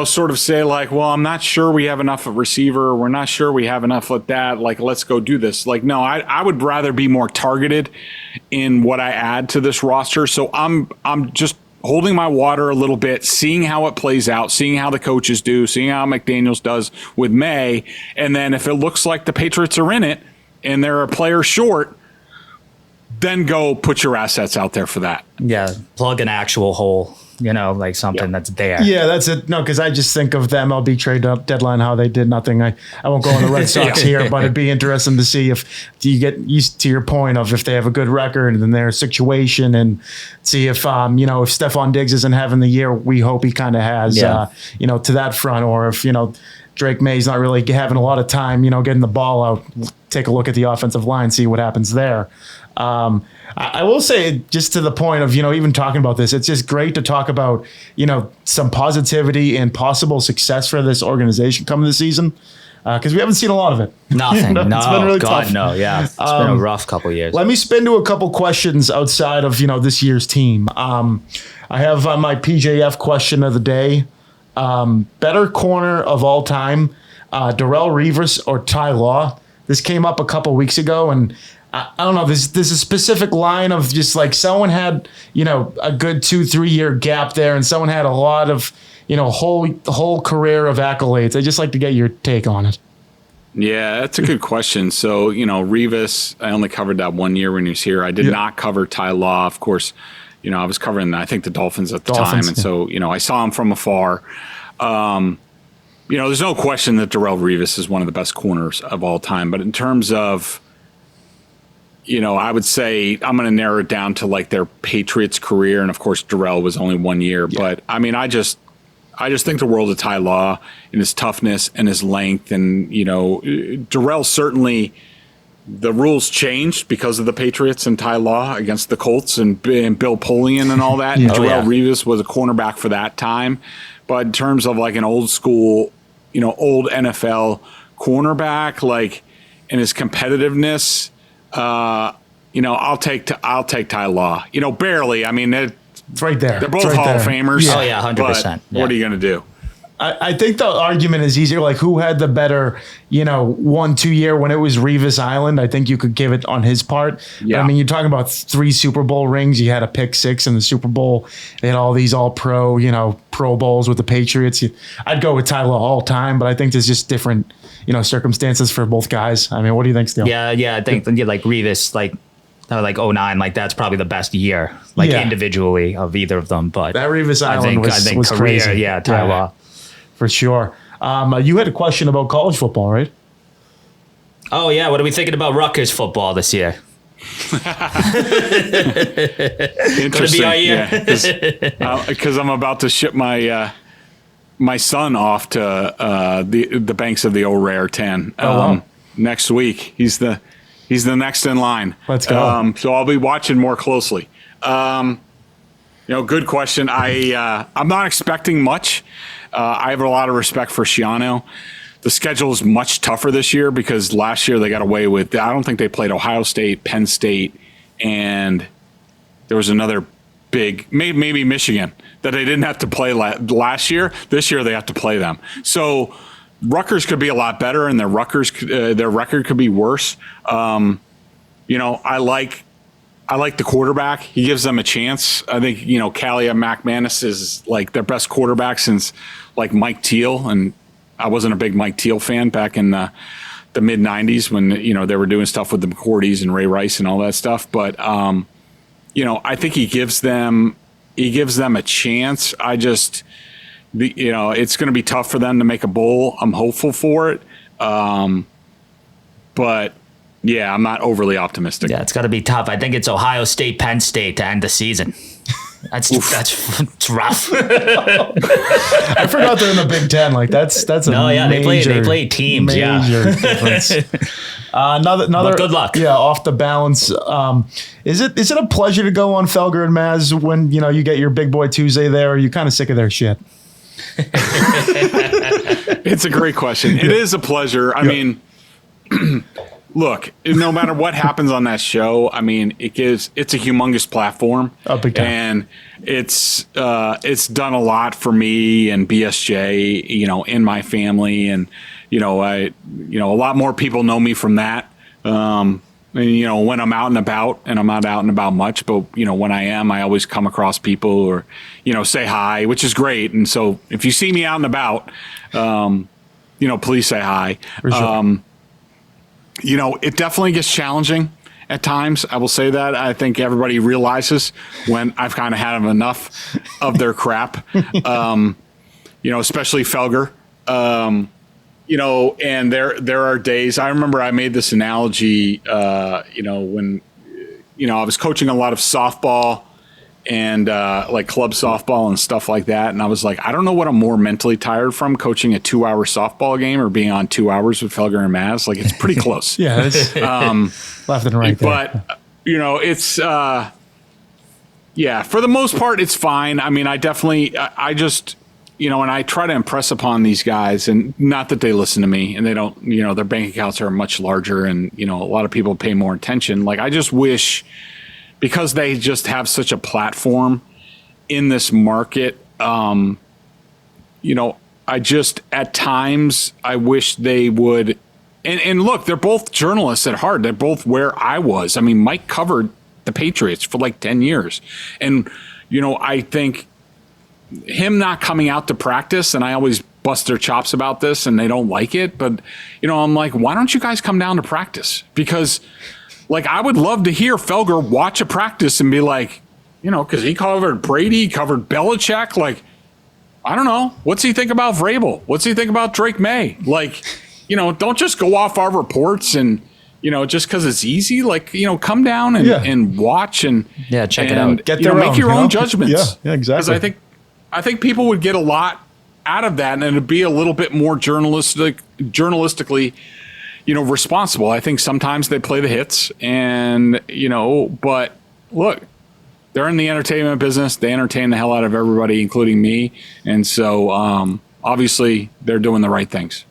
sort of say like, well, I'm not sure we have enough of receiver. We're not sure we have enough of that. Like, let's go do this. Like, no, I would rather be more targeted in what I add to this roster. So I'm just holding my water a little bit, seeing how it plays out, seeing how the coaches do, seeing how McDaniels does with May. And then if it looks like the Patriots are in it and they're a player short, then go put your assets out there for that. Yeah, plug an actual hole. Like something that's there. Yeah, that's it. No, because I just think of the MLB trade deadline, how they did nothing. I won't go on the Red Sox here, but it'd be interesting to see if you get used to your point of if they have a good record and their situation, and see if if Stephon Diggs isn't having the year we hope he kind of has, to that front, or if Drake Maye's not really having a lot of time, getting the ball out. Take a look at the offensive line, see what happens there. I will say, just to the point of, even talking about this, it's just great to talk about, some positivity and possible success for this organization coming this season, because we haven't seen a lot of it. Nothing. No, it's been really God, tough. no. Yeah, it's been a rough couple of years. Let me spin to a couple questions outside of, this year's team. I have my PJF question of the day. Better corner of all time, Darrelle Revis or Ty Law? This came up a couple weeks ago, and I don't know. There's a specific line of just like someone had, a good 2-3 year gap there, and someone had a lot of, whole career of accolades. I just like to get your take on it. Yeah, that's a good question. So, Revis, I only covered that 1 year when he was here. I did not cover Ty Law. Of course, I was covering, I think, the Dolphins at the time. And so, I saw him from afar. There's no question that Darrelle Revis is one of the best corners of all time. But in terms of, I would say I'm going to narrow it down to like their Patriots career. And of course, Darrelle was only 1 year. Yeah. But I mean, I just think the world of Ty Law and his toughness and his length. And, Darrelle certainly, the rules changed because of the Patriots and Ty Law against the Colts and Bill Polian and all that. And Darrelle Revis was a cornerback for that time. But in terms of like an old school, old NFL cornerback, like, and his competitiveness, I'll take Ty Law. Barely. I mean, it's right there. They're both Hall of Famers. Yeah. Oh yeah, 100%. What are you going to do? I think the argument is easier. Like, who had the better, 1-2 year when it was Revis Island? I think you could give it on his part. Yeah. But, I mean, you're talking about 3 Super Bowl rings. You had a pick 6 in the Super Bowl. They had all these all-pro, Pro Bowls with the Patriots. I'd go with Ty Law all time, but I think there's just different, circumstances for both guys. I mean, what do you think, Steele? Yeah, I think like Revis, like 09, like that's probably the best year, individually of either of them. But that Revis Island was career, crazy. Yeah, Ty Law. For sure. You had a question about college football, right? Oh, yeah. What are we thinking about Rutgers football this year? Interesting. Because I'm about to ship my my son off to the banks of the O'Rare 10 next week. He's the next in line. Let's go. So I'll be watching more closely. Good question. I'm not expecting much. I have a lot of respect for Schiano. The schedule is much tougher this year because last year they got away with, I don't think they played Ohio State, Penn State, and there was another big, maybe Michigan, that they didn't have to play last year. This year they have to play them. So Rutgers could be a lot better, and their record could be worse. I like the quarterback. He gives them a chance. I think, Callia McManus is like their best quarterback since like Mike Teal. And I wasn't a big Mike Teal fan back in the mid 90s when, they were doing stuff with the McCourties and Ray Rice and all that stuff. But, I think he gives them a chance. I just, it's going to be tough for them to make a bowl. I'm hopeful for it. But yeah, I'm not overly optimistic. Yeah, it's got to be tough. I think it's Ohio State, Penn State to end the season. That's rough. I forgot they're in the Big Ten. Like that's a they play teams. Major difference. Another. But good luck. Yeah, off the balance. Is it a pleasure to go on Felger and Maz when you get your Big Boy Tuesday there? Or are you kind of sick of their shit? It's a great question. It is a pleasure. I mean, look, no matter what happens on that show, I mean, it's a humongous platform. Oh, big time. And it's done a lot for me and BSJ, in my family. And, a lot more people know me from that. And, when I'm out and about, and I'm not out and about much, but, when I am, I always come across people or, say hi, which is great. And so if you see me out and about, please say hi. For sure. It definitely gets challenging at times. I will say that. I think everybody realizes when I've kind of had enough of their crap, especially Felger. And there are days. I remember I made this analogy, when, I was coaching a lot of softball and like club softball and stuff like that. And I was like, I don't know what I'm more mentally tired from, coaching a 2-hour softball game or being on 2 hours with Felger and Maz. Like, it's pretty close. Yeah, it's left and right there. But, it's, for the most part, it's fine. I mean, I just, and I try to impress upon these guys, and not that they listen to me and they don't, their bank accounts are much larger and, a lot of people pay more attention. Like, I just wish, because they just have such a platform in this market, I just, at times, I wish they would, and look, they're both journalists at heart. They're both where I was. I mean, Mike covered the Patriots for like 10 years. And, I think him not coming out to practice, and I always bust their chops about this and they don't like it, but, I'm like, why don't you guys come down to practice? Because, like, I would love to hear Felger watch a practice and be like, because he covered Brady, covered Belichick. Like, I don't know. What's he think about Vrabel? What's he think about Drake Maye? Like, don't just go off our reports and, just because it's easy. Like, come down and watch and check it out. Get their make your own judgments. Yeah, exactly. Because I think people would get a lot out of that, and it'd be a little bit more journalistically, responsible. I think sometimes they play the hits and, but look, they're in the entertainment business. They entertain the hell out of everybody, including me. And so, obviously they're doing the right things.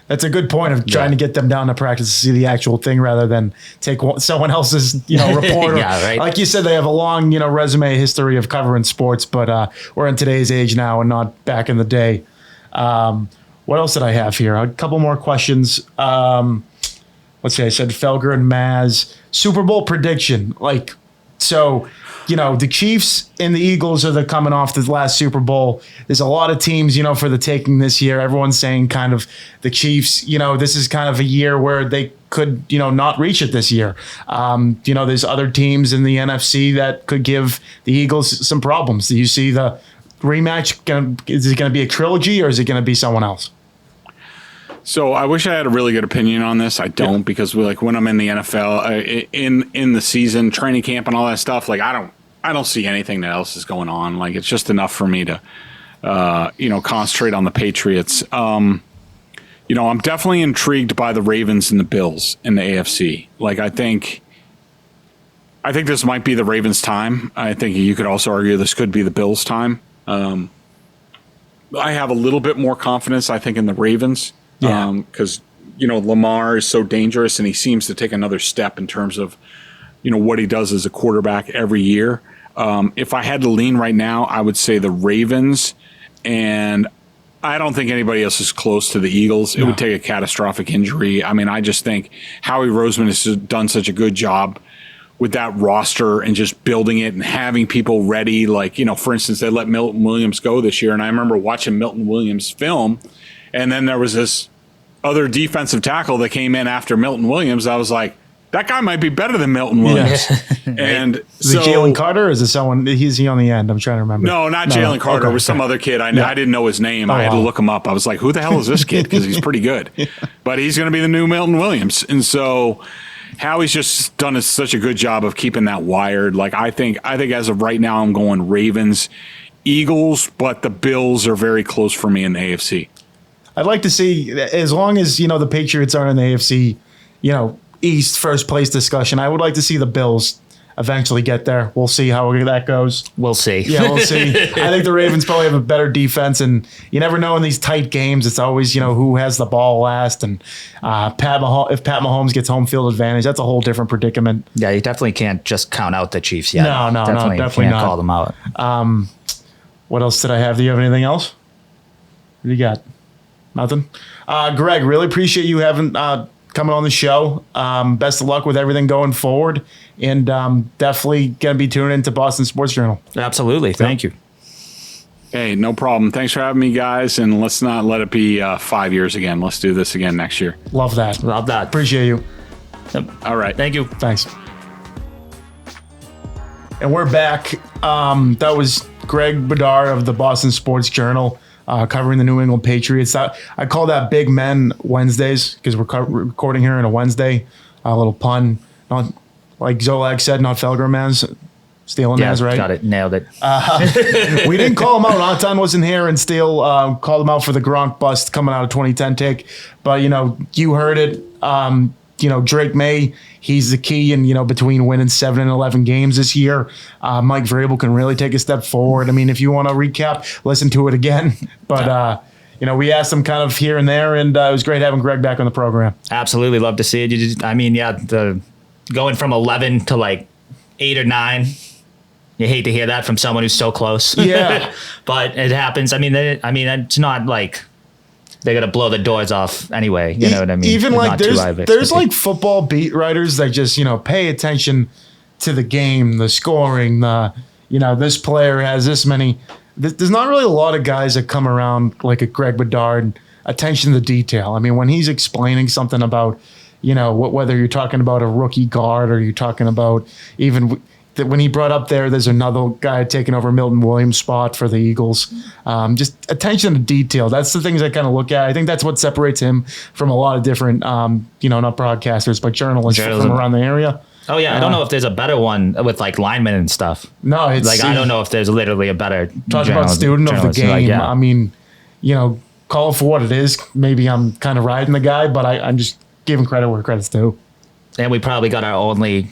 That's a good point of trying to get them down to practice to see the actual thing rather than take someone else's, report. Yeah, right. Like you said, they have a long, resume history of covering sports, but we're in today's age now and not back in the day. What else did I have here? A couple more questions. Let's see. I said Felger and Maz. Super Bowl prediction. The Chiefs and the Eagles are coming off the last Super Bowl. There's a lot of teams, for the taking this year. Everyone's saying kind of the Chiefs, this is kind of a year where they could, not reach it this year. There's other teams in the NFC that could give the Eagles some problems. Do you see the rematch? Is it going to be a trilogy or is it going to be someone else? So I wish I had a really good opinion on this. I don't, because when I'm in the NFL, in the season, training camp, and all that stuff, like I don't see anything that else is going on. Like, it's just enough for me to, concentrate on the Patriots. I'm definitely intrigued by the Ravens and the Bills in the AFC. Like, I think this might be the Ravens' time. I think you could also argue this could be the Bills' time. I have a little bit more confidence, I think, in the Ravens. Because, Lamar is so dangerous and he seems to take another step in terms of, what he does as a quarterback every year. If I had to lean right now, I would say the Ravens, and I don't think anybody else is close to the Eagles. It would take a catastrophic injury. I mean, I just think Howie Roseman has done such a good job with that roster and just building it and having people ready. Like, for instance, they let Milton Williams go this year, and I remember watching Milton Williams film, and then there was this other defensive tackle that came in after Milton Williams. I was like, that guy might be better than Milton Williams. And is it Jalen Carter or is it someone? Is he on the end? I'm trying to remember. No, not Jalen Carter. It was some other kid. I didn't know his name. I had to look him up. I was like, who the hell is this kid? Because he's pretty good. But he's going to be the new Milton Williams. And so Howie's just done such a good job of keeping that wired. Like I think as of right now, I'm going Ravens, Eagles, but the Bills are very close for me in the AFC. I'd like to see, as long as, the Patriots are in the AFC, East first place discussion, I would like to see the Bills eventually get there. We'll see how that goes. We'll see. Yeah, we'll see. I think the Ravens probably have a better defense, and you never know in these tight games. It's always, who has the ball last, and if Pat Mahomes gets home field advantage, that's a whole different predicament. Yeah, you definitely can't just count out the Chiefs yet. No, definitely can't not. Call them out. What else did I have? Do you have anything else? What do you got? Nothing? Greg, really appreciate you having coming on the show. Best of luck with everything going forward, and definitely going to be tuning into Boston Sports Journal. Absolutely. Thank you. Hey, no problem. Thanks for having me, guys, and let's not let it be 5 years again. Let's do this again next year. Love that. Love that. Appreciate you. All right. Thank you. Thanks. And we're back. That was Greg Bedard of the Boston Sports Journal. Covering the New England Patriots. I call that Big Men Wednesdays because we're recording here on a Wednesday. A little pun. Not, like Zolak said, not Felgermans. Steele Nazz, right? Got it. Nailed it. We didn't call him out. Anton wasn't here, and Steele called him out for the Gronk bust coming out of 2010 take. But, you heard it. Drake Maye, he's the key in, between winning 7 and 11 games this year. Mike Vrabel can really take a step forward. I mean, if you want to recap, listen to it again. But, we asked him kind of here and there, and it was great having Greg back on the program. Absolutely. Love to see it. Going from 11 to like 8 or 9. You hate to hear that from someone who's so close. Yeah. But it happens. It's not like they're going to blow the doors off anyway. You know what I mean? Even like there's like football beat writers that just, pay attention to the game, the scoring, this player has this many. There's not really a lot of guys that come around like a Greg Bedard, attention to detail. I mean, when he's explaining something about, whether you're talking about a rookie guard or you're talking about even when he brought up there's another guy taking over Milton Williams' spot for the Eagles. Just attention to detail. That's the things I kind of look at. I think that's what separates him from a lot of different, not broadcasters, but journalists from around the area. Oh, yeah. I don't know if there's a better one with like linemen and stuff. No, it's like, I don't know if there's literally a better. Talk about student of the game. Like, yeah. I mean, call it for what it is. Maybe I'm kind of riding the guy, but I'm just giving credit where credit's due. And we probably got our only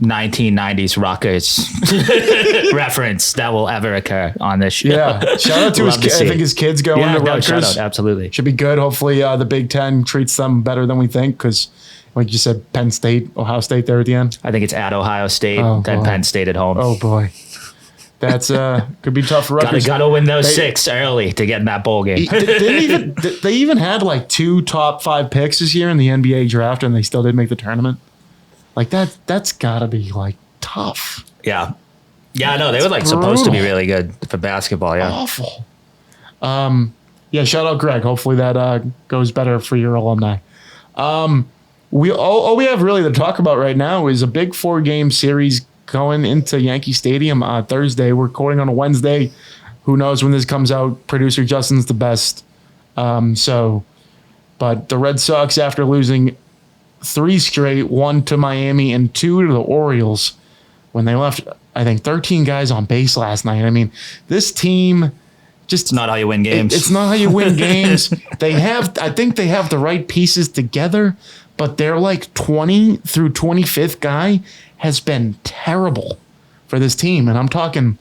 1990s rockers reference that will ever occur on this show. Yeah, shout out to his kids. I think his kids going to Rutgers. Shout out, absolutely. Should be good. Hopefully the Big Ten treats them better than we think because, like you said, Penn State, Ohio State there at the end. I think it's at Ohio State, then Penn State at home. Oh, boy. That's could be tough for Rutgers. Gotta win those 6 early to get in that bowl game. They even had like 2 top 5 picks this year in the NBA draft, and they still didn't make the tournament. Like that's gotta be like tough. Yeah. Yeah, no, they were like supposed to be really good for basketball. Yeah. Awful. Shout out Greg. Hopefully that goes better for your alumni. All we have really to talk about right now is a big 4-game series going into Yankee Stadium Thursday. We're recording on a Wednesday. Who knows when this comes out? Producer Justin's the best. But the Red Sox, after losing 3 straight, 1 to Miami and 2 to the Orioles, when they left, I think, 13 guys on base last night. I mean, this team just... It's not how you win games. It's not how you win games. I think they have the right pieces together, but their like 20 through 25th guy has been terrible for this team. And I'm talking,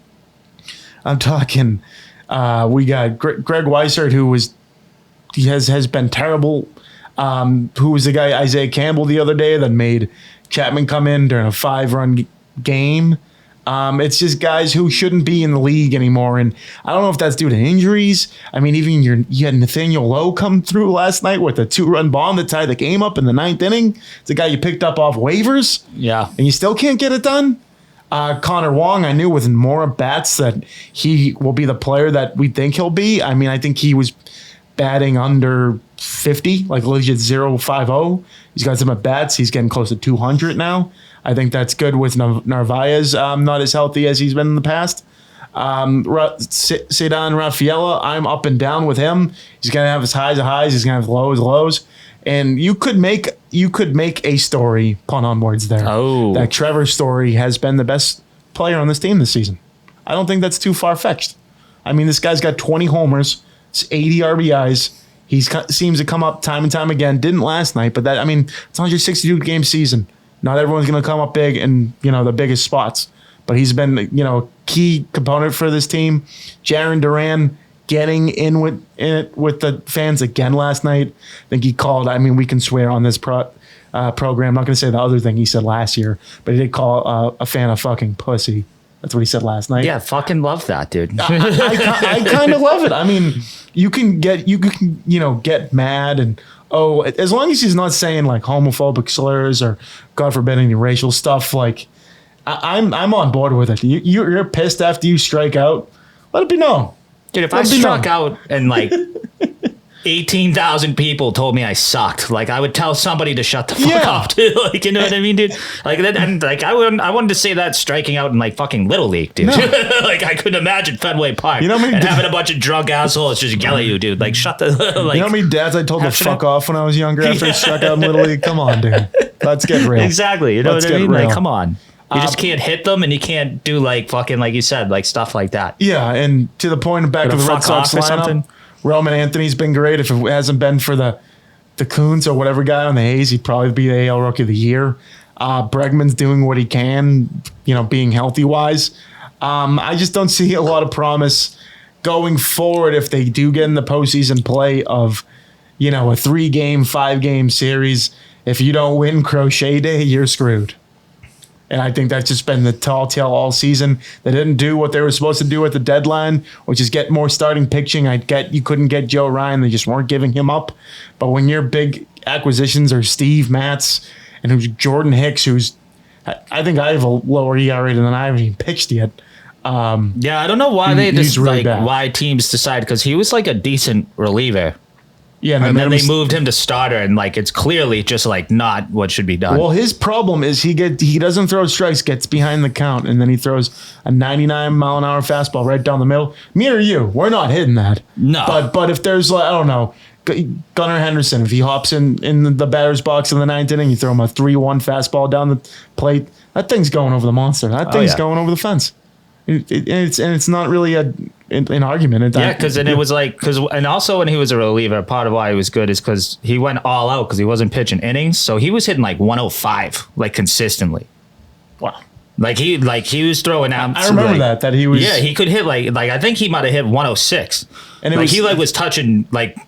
we got Greg Weissert, who has been terrible. Who was the guy, Isaiah Campbell, the other day that made Chapman come in during a 5-run game. It's just guys who shouldn't be in the league anymore. And I don't know if that's due to injuries. I mean, even you had Nathaniel Lowe come through last night with a 2-run bomb that tied the game up in the 9th inning. It's a guy you picked up off waivers. Yeah. And you still can't get it done. Connor Wong, I knew with more bats that he will be the player that we think he'll be. I mean, I think he was batting under 50, like legit 0.50. He's got some at bats. He's getting close to 200 now. I think that's good with Narvaez not as healthy as he's been in the past. Cedar Rafaela, I'm up and down with him. He's gonna have his highs of highs. He's gonna have lows of lows. And you could make a story, pun on words there, that Trevor Story has been the best player on this team this season. I don't think that's too far-fetched. I mean, this guy's got 20 homers, it's 80 RBIs. He seems to come up time and time again. Didn't last night, but it's a 162-game season. Not everyone's going to come up big in the biggest spots. But he's been a key component for this team. Jarren Duran getting in with the fans again last night. I think he called. I mean, we can swear on this program. I'm not going to say the other thing he said last year, but he did call a fan a fucking pussy. That's what he said last night. Yeah, fucking love that, dude. I kind of love it. I mean, you can get mad and as long as he's not saying like homophobic slurs or God forbid any racial stuff. Like I'm on board with it. You're pissed after you strike out. Let it be known, dude. If I struck out and like 18,000 people told me I sucked, like I would tell somebody to shut the fuck up, dude. Like, you know what I mean, dude? Like that, and like I wanted to say that striking out in like fucking Little League, dude. No. Like I couldn't imagine Fenway Park and having a bunch of drunk assholes just yell at you, dude. Like shut the like. You know how many dads I told to fuck off when I was younger after I struck out in Little League? Come on, dude. Let's get real. Exactly. You know what I mean? Like, come on. You just can't hit them, and you can't do like fucking like you said, like stuff like that. Yeah, and to the point of back to the Red Sox lineup. Roman Anthony's been great. If it hasn't been for the Coons or whatever guy on the A's, he'd probably be the AL Rookie of the Year. Bregman's doing what he can, being healthy-wise. I just don't see a lot of promise going forward if they do get in the postseason play of, a 3-game, 5-game series. If you don't win Crochet Day, you're screwed. And I think that's just been the tall tale all season. They didn't do what they were supposed to do at the deadline, which is get more starting pitching. You couldn't get Joe Ryan. They just weren't giving him up. But when your big acquisitions are Steve Matz and who's Jordan Hicks, I think I have a lower ERA than I haven't even pitched yet. Yeah, I don't know why why teams decide, because he was like a decent reliever. Yeah, and then they moved him to starter, and like it's clearly just like not what should be done. Well, his problem is he doesn't throw strikes, gets behind the count, and then he throws a 99-mile-an-hour fastball right down the middle. Me or you, we're not hitting that. No. But if there's I don't know, Gunnar Henderson, if he hops in the batter's box in the 9th inning, you throw him a 3-1 fastball down the plate. That thing's going over the monster. That thing's going over the fence. It's not really an argument. And also when he was a reliever, part of why he was good is because he went all out because he wasn't pitching innings, so he was hitting like 105 like consistently. Wow. Like he was throwing out. I remember that he was. Yeah, he could hit like I think he might have hit 106, and he was touching like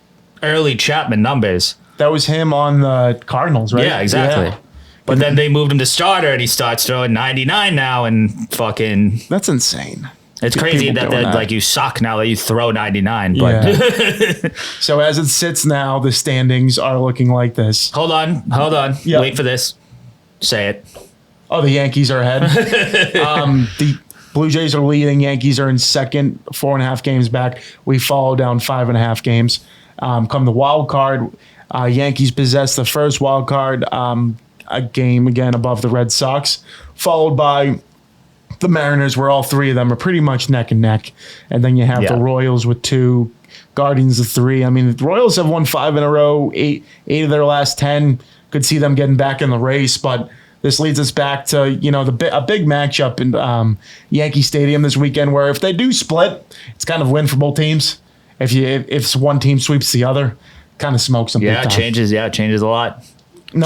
early Chapman numbers. That was him on the Cardinals, right? Yeah, exactly. Yeah. But then they moved him to starter, and he starts throwing 99 now, and fucking. That's insane. It's crazy that like you suck now that you throw 99. But yeah. So as it sits now, the standings are looking like this. Hold on. Yep. Wait for this. Say it. Oh, the Yankees are ahead. The Blue Jays are leading. Yankees are in second, 4.5 games back. We follow down 5.5 games. Come the wild card, Yankees possess the first wild card. A game again above the Red Sox, followed by the Mariners, where all three of them are pretty much neck and neck. And then you have the Royals with 2, Guardians with 3. I mean, the Royals have won 5 in a row, 8 of their last 10. Could see them getting back in the race, but this leads us back to, a big matchup in Yankee Stadium this weekend, where if they do split, it's kind of win for both teams. If one team sweeps the other, kind of smokes them. Yeah, it changes a lot.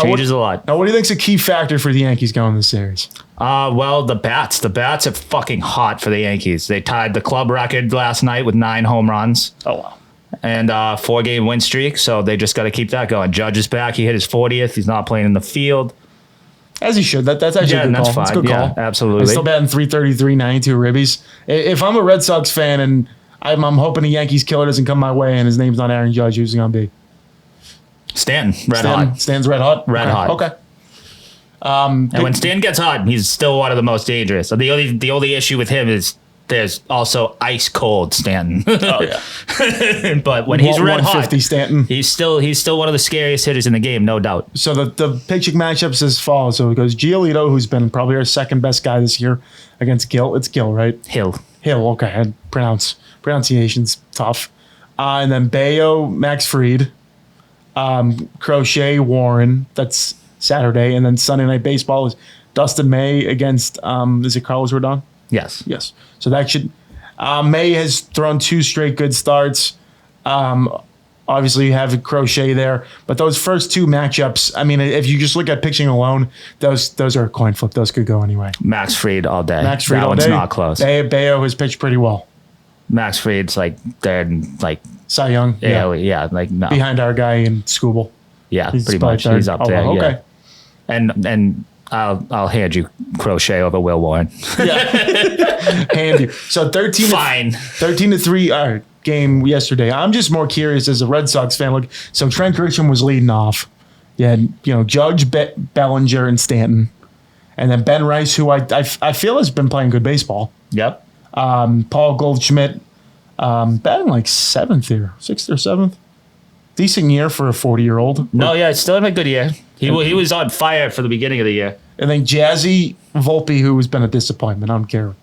Changes a lot. Now, what do you think's a key factor for the Yankees going this series? Well, the bats. The bats are fucking hot for the Yankees. They tied the club record last night with 9 home runs. Oh, wow. And 4-game win streak, so they just got to keep that going. Judge is back. He hit his 40th. He's not playing in the field. As he should. That's actually a good call. Fine. That's a good call. Yeah, absolutely. I'm still batting 333, 92 ribbies. If I'm a Red Sox fan and I'm hoping a Yankees killer doesn't come my way and his name's not Aaron Judge, who's it going to be? Stan's red hot. Red hot. Okay. And when Stan gets hot, he's still one of the most dangerous. So the only issue with him is there's also ice cold Stanton. Oh yeah. But when he's red hot, 150 Stanton. he's still one of the scariest hitters in the game, no doubt. So the pitching matchups as follows. So it goes Giolito, who's been probably our second best guy this year, against Gill. It's Gill, right? Hill. Okay. And pronunciation's tough. And then Bayo, Max Fried, Crochet, Warren. That's Saturday. And then Sunday Night Baseball is Dustin May against, is it Carlos Rodon? Yes. Yes. So that should, May has thrown 2 straight good starts. Obviously, you have Crochet there, but those first 2 matchups, I mean, if you just look at pitching alone, those are a coin flip. Those could go anyway. Max Fried all day. Max Fried that all one's day. not close. Bayo has pitched pretty well. Max Fried's like Cy Young, like no. behind our guy in Scooble. Yeah, He's pretty probably much. third. He's up Oh, there. well, Yeah. okay. And I'll hand you Crochet over Will Warren. Yeah, handy. So 13 Fine. 13-3 game yesterday. I'm just more curious as a Red Sox fan. Look, so Trent Grisham was leading off. Yeah, Judge, Bellinger, and Stanton, and then Ben Rice, who I feel has been playing good baseball. Yep. Paul Goldschmidt, batting like 6th or 7th. Decent year for a 40-year-old. No, yeah, still in a good year. He was on fire for the beginning of the year. And then Jazzy Volpe, who has been a disappointment. I don't care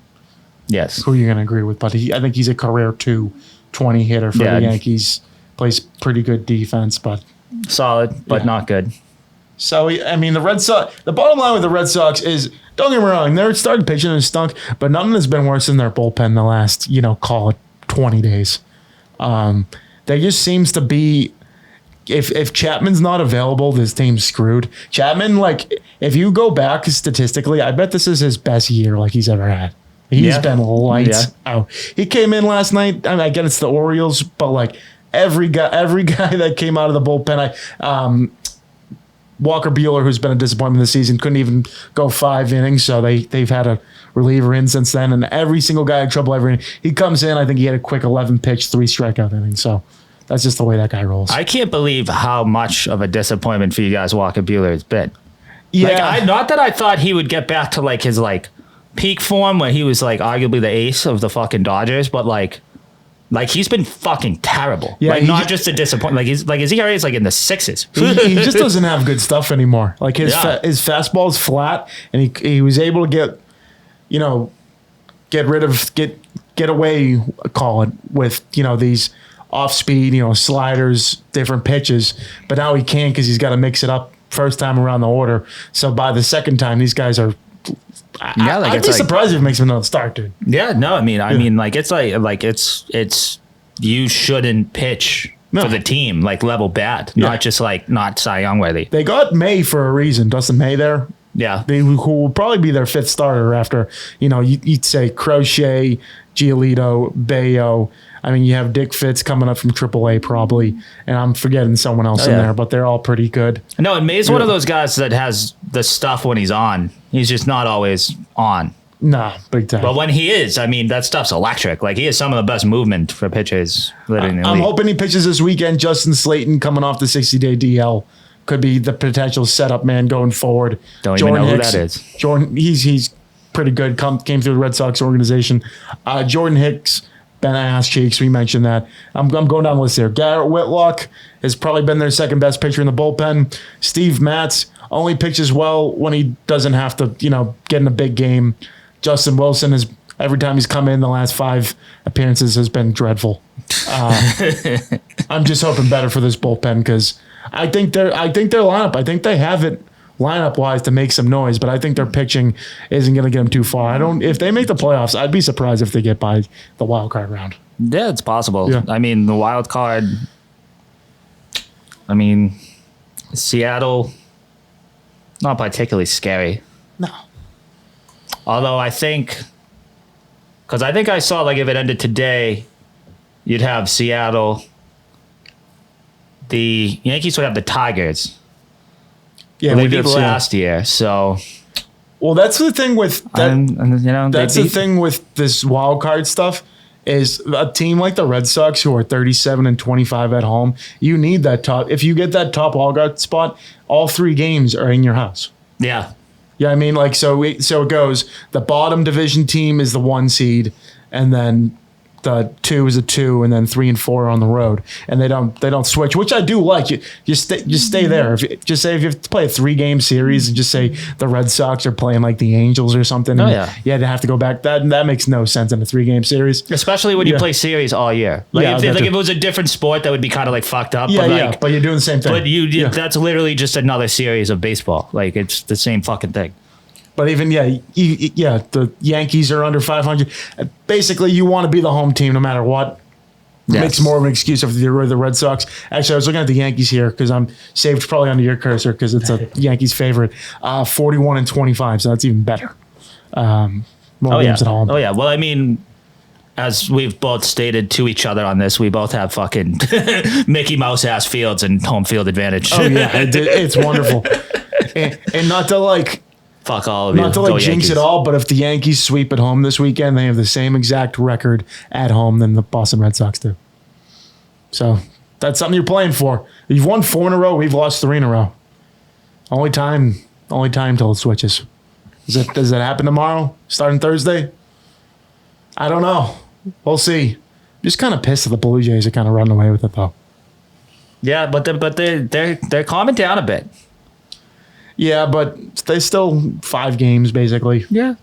Yes. who you're going to agree with, but I think he's a career 220 hitter for the Yankees. Plays pretty good defense, but Solid, but not good. so I mean the Red Sox. The bottom line with the Red Sox is, don't get me wrong, their starting pitching has stunk, but nothing has been worse than their bullpen the last call it 20 days. There just seems to be. If Chapman's not available, this team's screwed. Chapman, if you go back statistically, I bet this is his best year he's ever had. He's been lights out. He came in last night. I get it's the Orioles, but every guy that came out of the bullpen, Walker Buehler, who's been a disappointment this season, couldn't even go 5 innings, so they've had a reliever in since then, and every single guy had trouble every inning. He comes in, I think he had a quick 11 pitch, 3 strikeout innings, so that's just the way that guy rolls. I can't believe how much of a disappointment for you guys Walker Buehler has been. Yeah. Not that I thought he would get back to his peak form where he was arguably the ace of the fucking Dodgers, but he's been fucking terrible. Yeah, not just a disappointment. His ERA is in the 6s. he just doesn't have good stuff anymore. His fastball is flat, and he was able to get away, call it, with these off speed, sliders, different pitches. But now he can't because he's got to mix it up first time around the order. So by the second time, these guys are. I'd be surprised if it makes him another start, dude. Yeah, no, I mean, it's you shouldn't pitch for the team level bat, not just not Cy Young worthy. They got May for a reason. Dustin May there. Yeah, who will probably be their 5th starter after you'd say Crochet, Giolito, Bayo. I mean, you have Dick Fitz coming up from AAA probably, and I'm forgetting someone else in there, but they're all pretty good. No, and May's one of those guys that has the stuff when he's on. He's just not always on. Nah, big time. But when he is, I mean, that stuff's electric. He has some of the best movement for pitchers. I'm hoping he pitches this weekend. Justin Slayton coming off the 60-day DL could be the potential setup man going forward. Don't even know who that is. Jordan, he's pretty good. Came through the Red Sox organization. Jordan Hicks. Ben Ass Cheeks, we mentioned that. I'm going down the list here. Garrett Whitlock has probably been their second best pitcher in the bullpen. Steve Matz only pitches well when he doesn't have to, get in a big game. Justin Wilson is every time he's come in the last 5 appearances has been dreadful. I'm just hoping better for this bullpen because I think their lineup, I think they have it lineup wise to make some noise, but I think their pitching isn't going to get them too far. If they make the playoffs, I'd be surprised if they get by the wild card round. Yeah, it's possible. Yeah. I mean, the wild card. I mean, Seattle, not particularly scary. No. Although I think I saw if it ended today, you'd have Seattle. The Yankees would have the Tigers. Yeah, they beat last year, so. Well, that's the thing with that. That's the thing with this wild card stuff is a team like the Red Sox who are 37-25 at home. You need that top. If you get that top wild card spot, all 3 games are in your house. Yeah. Yeah, I mean, so it goes. The bottom division team is the 1 seed, and then the 2 is a 2, and then 3 and 4 are on the road, and they don't switch, which I do like. You stay there. If you have to play a 3-game series, and just say the Red Sox are playing like the Angels or something. Oh yeah, they have to go back. That makes no sense in a 3-game series, especially when you play series all year. Like if it was a different sport, that would be kind of like fucked up. But you're doing the same thing. But that's literally just another series of baseball. Like it's the same fucking thing. But even, the Yankees are under 500. Basically, you want to be the home team no matter what. Yes. Makes more of an excuse if you're the Red Sox. Actually, I was looking at the Yankees here because I'm saved probably under your cursor because it's a Yankees favorite. 41 and 25, so that's even better. More games at home. Oh, yeah. Well, I mean, as we've both stated to each other on this, we both have fucking Mickey Mouse ass fields and home field advantage. Oh, yeah. It's wonderful. And not to like... Fuck all of you. Not to like jinx it all, but if the Yankees sweep at home this weekend, they have the same exact record at home than the Boston Red Sox do. So that's something you're playing for. You've won 4 in a row. We've lost 3 in a row. Only time till it switches. Does it happen tomorrow? Starting Thursday? I don't know. We'll see. I'm just kind of pissed that the Blue Jays are kind of running away with it though. Yeah, but they're calming down a bit. Yeah, but they still 5 games basically. Yeah.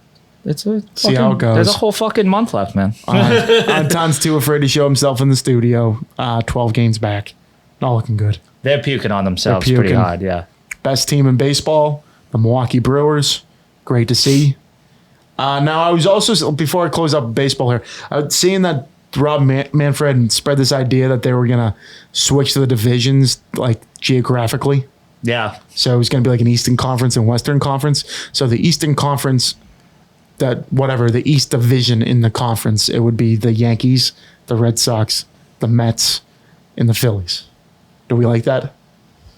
See how it goes. There's a whole fucking month left, man. Anton's too afraid to show himself in the studio. 12 games back. Not looking good. They're puking on themselves pretty hard, yeah. Best team in baseball, the Milwaukee Brewers. Great to see. Now, I was also, before I close up baseball here, I was seeing that Rob Manfred spread this idea that they were going to switch to the divisions, like, geographically. Yeah. So it was going to be like an Eastern Conference and Western Conference. So the Eastern Conference, the East Division in the conference, it would be the Yankees, the Red Sox, the Mets, and the Phillies. Do we like that?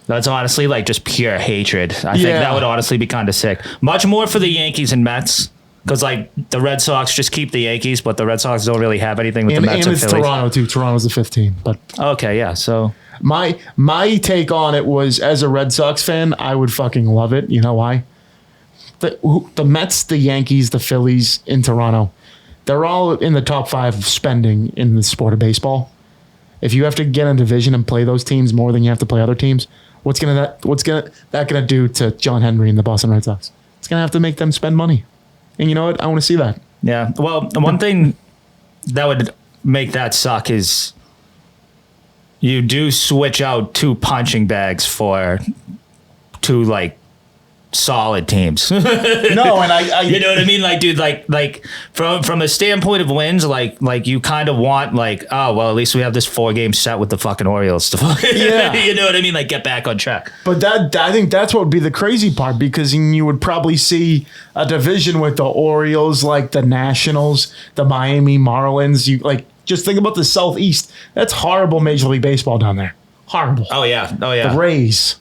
That's honestly like just pure hatred. I think that would honestly be kind of sick. Much more for the Yankees and Mets. Because, like, the Red Sox just keep the Yankees, but the Red Sox don't really have anything with the Mets and Phillies. And it's Toronto, too. Toronto's the 15. But okay, yeah, so... My take on it was, as a Red Sox fan, I would fucking love it. You know why? The Mets, the Yankees, the Phillies in Toronto, they're all in the top 5 of spending in the sport of baseball. If you have to get in a division and play those teams more than you have to play other teams, what's that gonna do to John Henry and the Boston Red Sox? It's gonna have to make them spend money. And you know what? I want to see that. Yeah. Well, one thing that would make that suck is you do switch out 2 punching bags for 2 like solid teams. No, and I you know what I mean? Like, dude, like from a standpoint of wins, like you kind of want like, oh well, at least we have this 4-game set with the fucking Orioles to you know what I mean? Like, get back on track. But I think that's what would be the crazy part, because you would probably see a division with the Orioles, like the Nationals, the Miami Marlins. You like just think about the Southeast. That's horrible Major League Baseball down there. Horrible. Oh yeah. The Rays.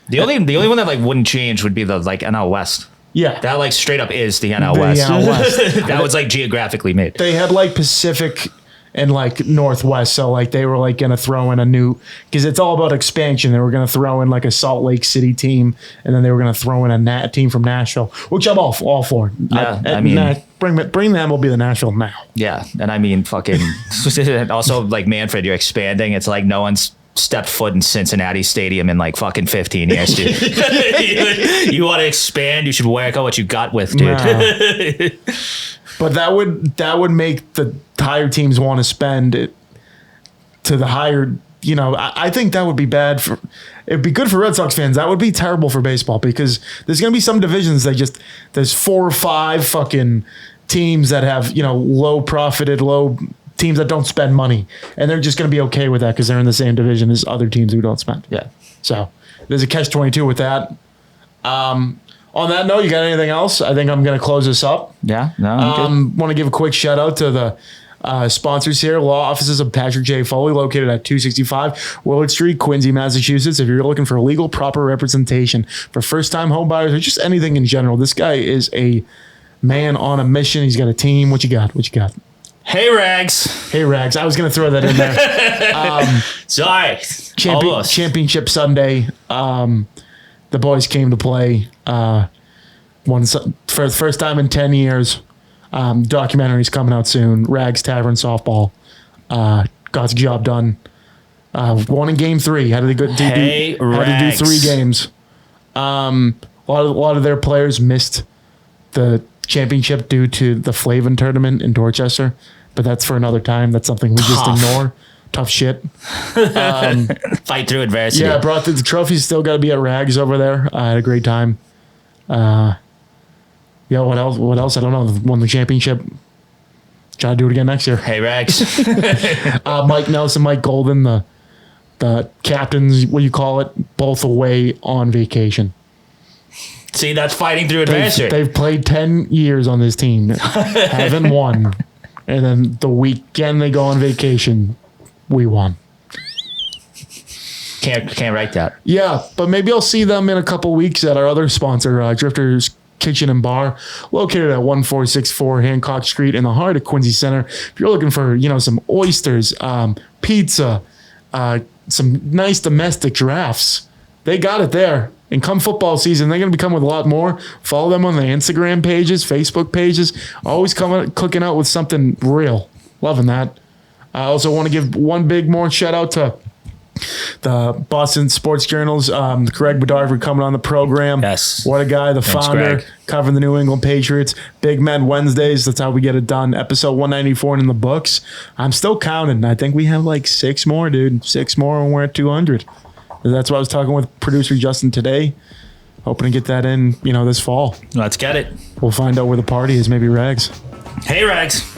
The only one that like wouldn't change would be the like NL West. Yeah. That like straight up is the NL West. NL West. That was like geographically made. They had like Pacific and like Northwest, so like they were like gonna throw in a new, because it's all about expansion. They were gonna throw in like a Salt Lake City team, and then they were gonna throw in a team from Nashville, which I'm all for. Yeah, I mean, bring them will be the Nashville now. Yeah, and I mean, fucking also like Manfred, you're expanding. It's like no one's stepped foot in Cincinnati Stadium in like fucking 15 years, dude. you want to expand? You should work out what you got with, dude. No. But that would make the higher teams want to spend it to the higher. You know, I think that would be bad for. It'd be good for Red Sox fans. That would be terrible for baseball, because there's going to be some divisions that there's 4 or 5 fucking teams that have, you know, low teams that don't spend money, and they're just going to be okay with that because they're in the same division as other teams who don't spend. Yeah. So there's a catch-22 with that. On that note, you got anything else? I think I'm going to close this up. Yeah. No. Want to give a quick shout out to the sponsors here. Law offices of Patrick J. Foley, located at 265 Willard Street, Quincy, Massachusetts. If you're looking for legal, proper representation for first-time home buyers or just anything in general, this guy is a man on a mission. He's got a team. What you got? Hey, Rags. I was going to throw that in there. Sorry. Championship Sunday. The boys came to play. Won for the first time in 10 years. Documentary's coming out soon. Rags Tavern Softball. Got the job done. Won in game 3. Had to do 3 games. A lot of their players missed the championship due to the Flavin tournament in Dorchester, but that's for another time. That's something we just ignore. Tough shit. Fight through adversity. Yeah, brought the trophies. Still got to be at Rags over there. I had a great time. Yeah, what else? I don't know. Won the championship. Try to do it again next year. Hey, Rags. Mike Nelson, Mike Golden, the captains, what do you call it? Both away on vacation. See, that's fighting through adversity. They've played 10 years on this team. Haven't won. And then the weekend they go on vacation, we won. Can't write that. Yeah, but maybe I'll see them in a couple weeks at our other sponsor, Drifter's Kitchen and Bar, located at 1464 Hancock Street in the heart of Quincy Center. If you're looking for, some oysters, pizza, some nice domestic drafts, they got it there. And come football season, they're going to be coming with a lot more. Follow them on the Instagram pages, Facebook pages. Always cooking out with something real. Loving that. I also want to give one big more shout out to the Boston Sports Journal's Greg Bedard for coming on the program. Yes. What a guy, Thanks, founder, Greg. Covering the New England Patriots. Big Men Wednesdays, that's how we get it done. Episode 194 in the books. I'm still counting. I think we have like 6 more, dude. 6 more when we're at 200. That's what I was talking with producer Justin today. Hoping to get that in, this fall. Let's get it. We'll find out where the party is. Maybe Rags. Hey, Rags.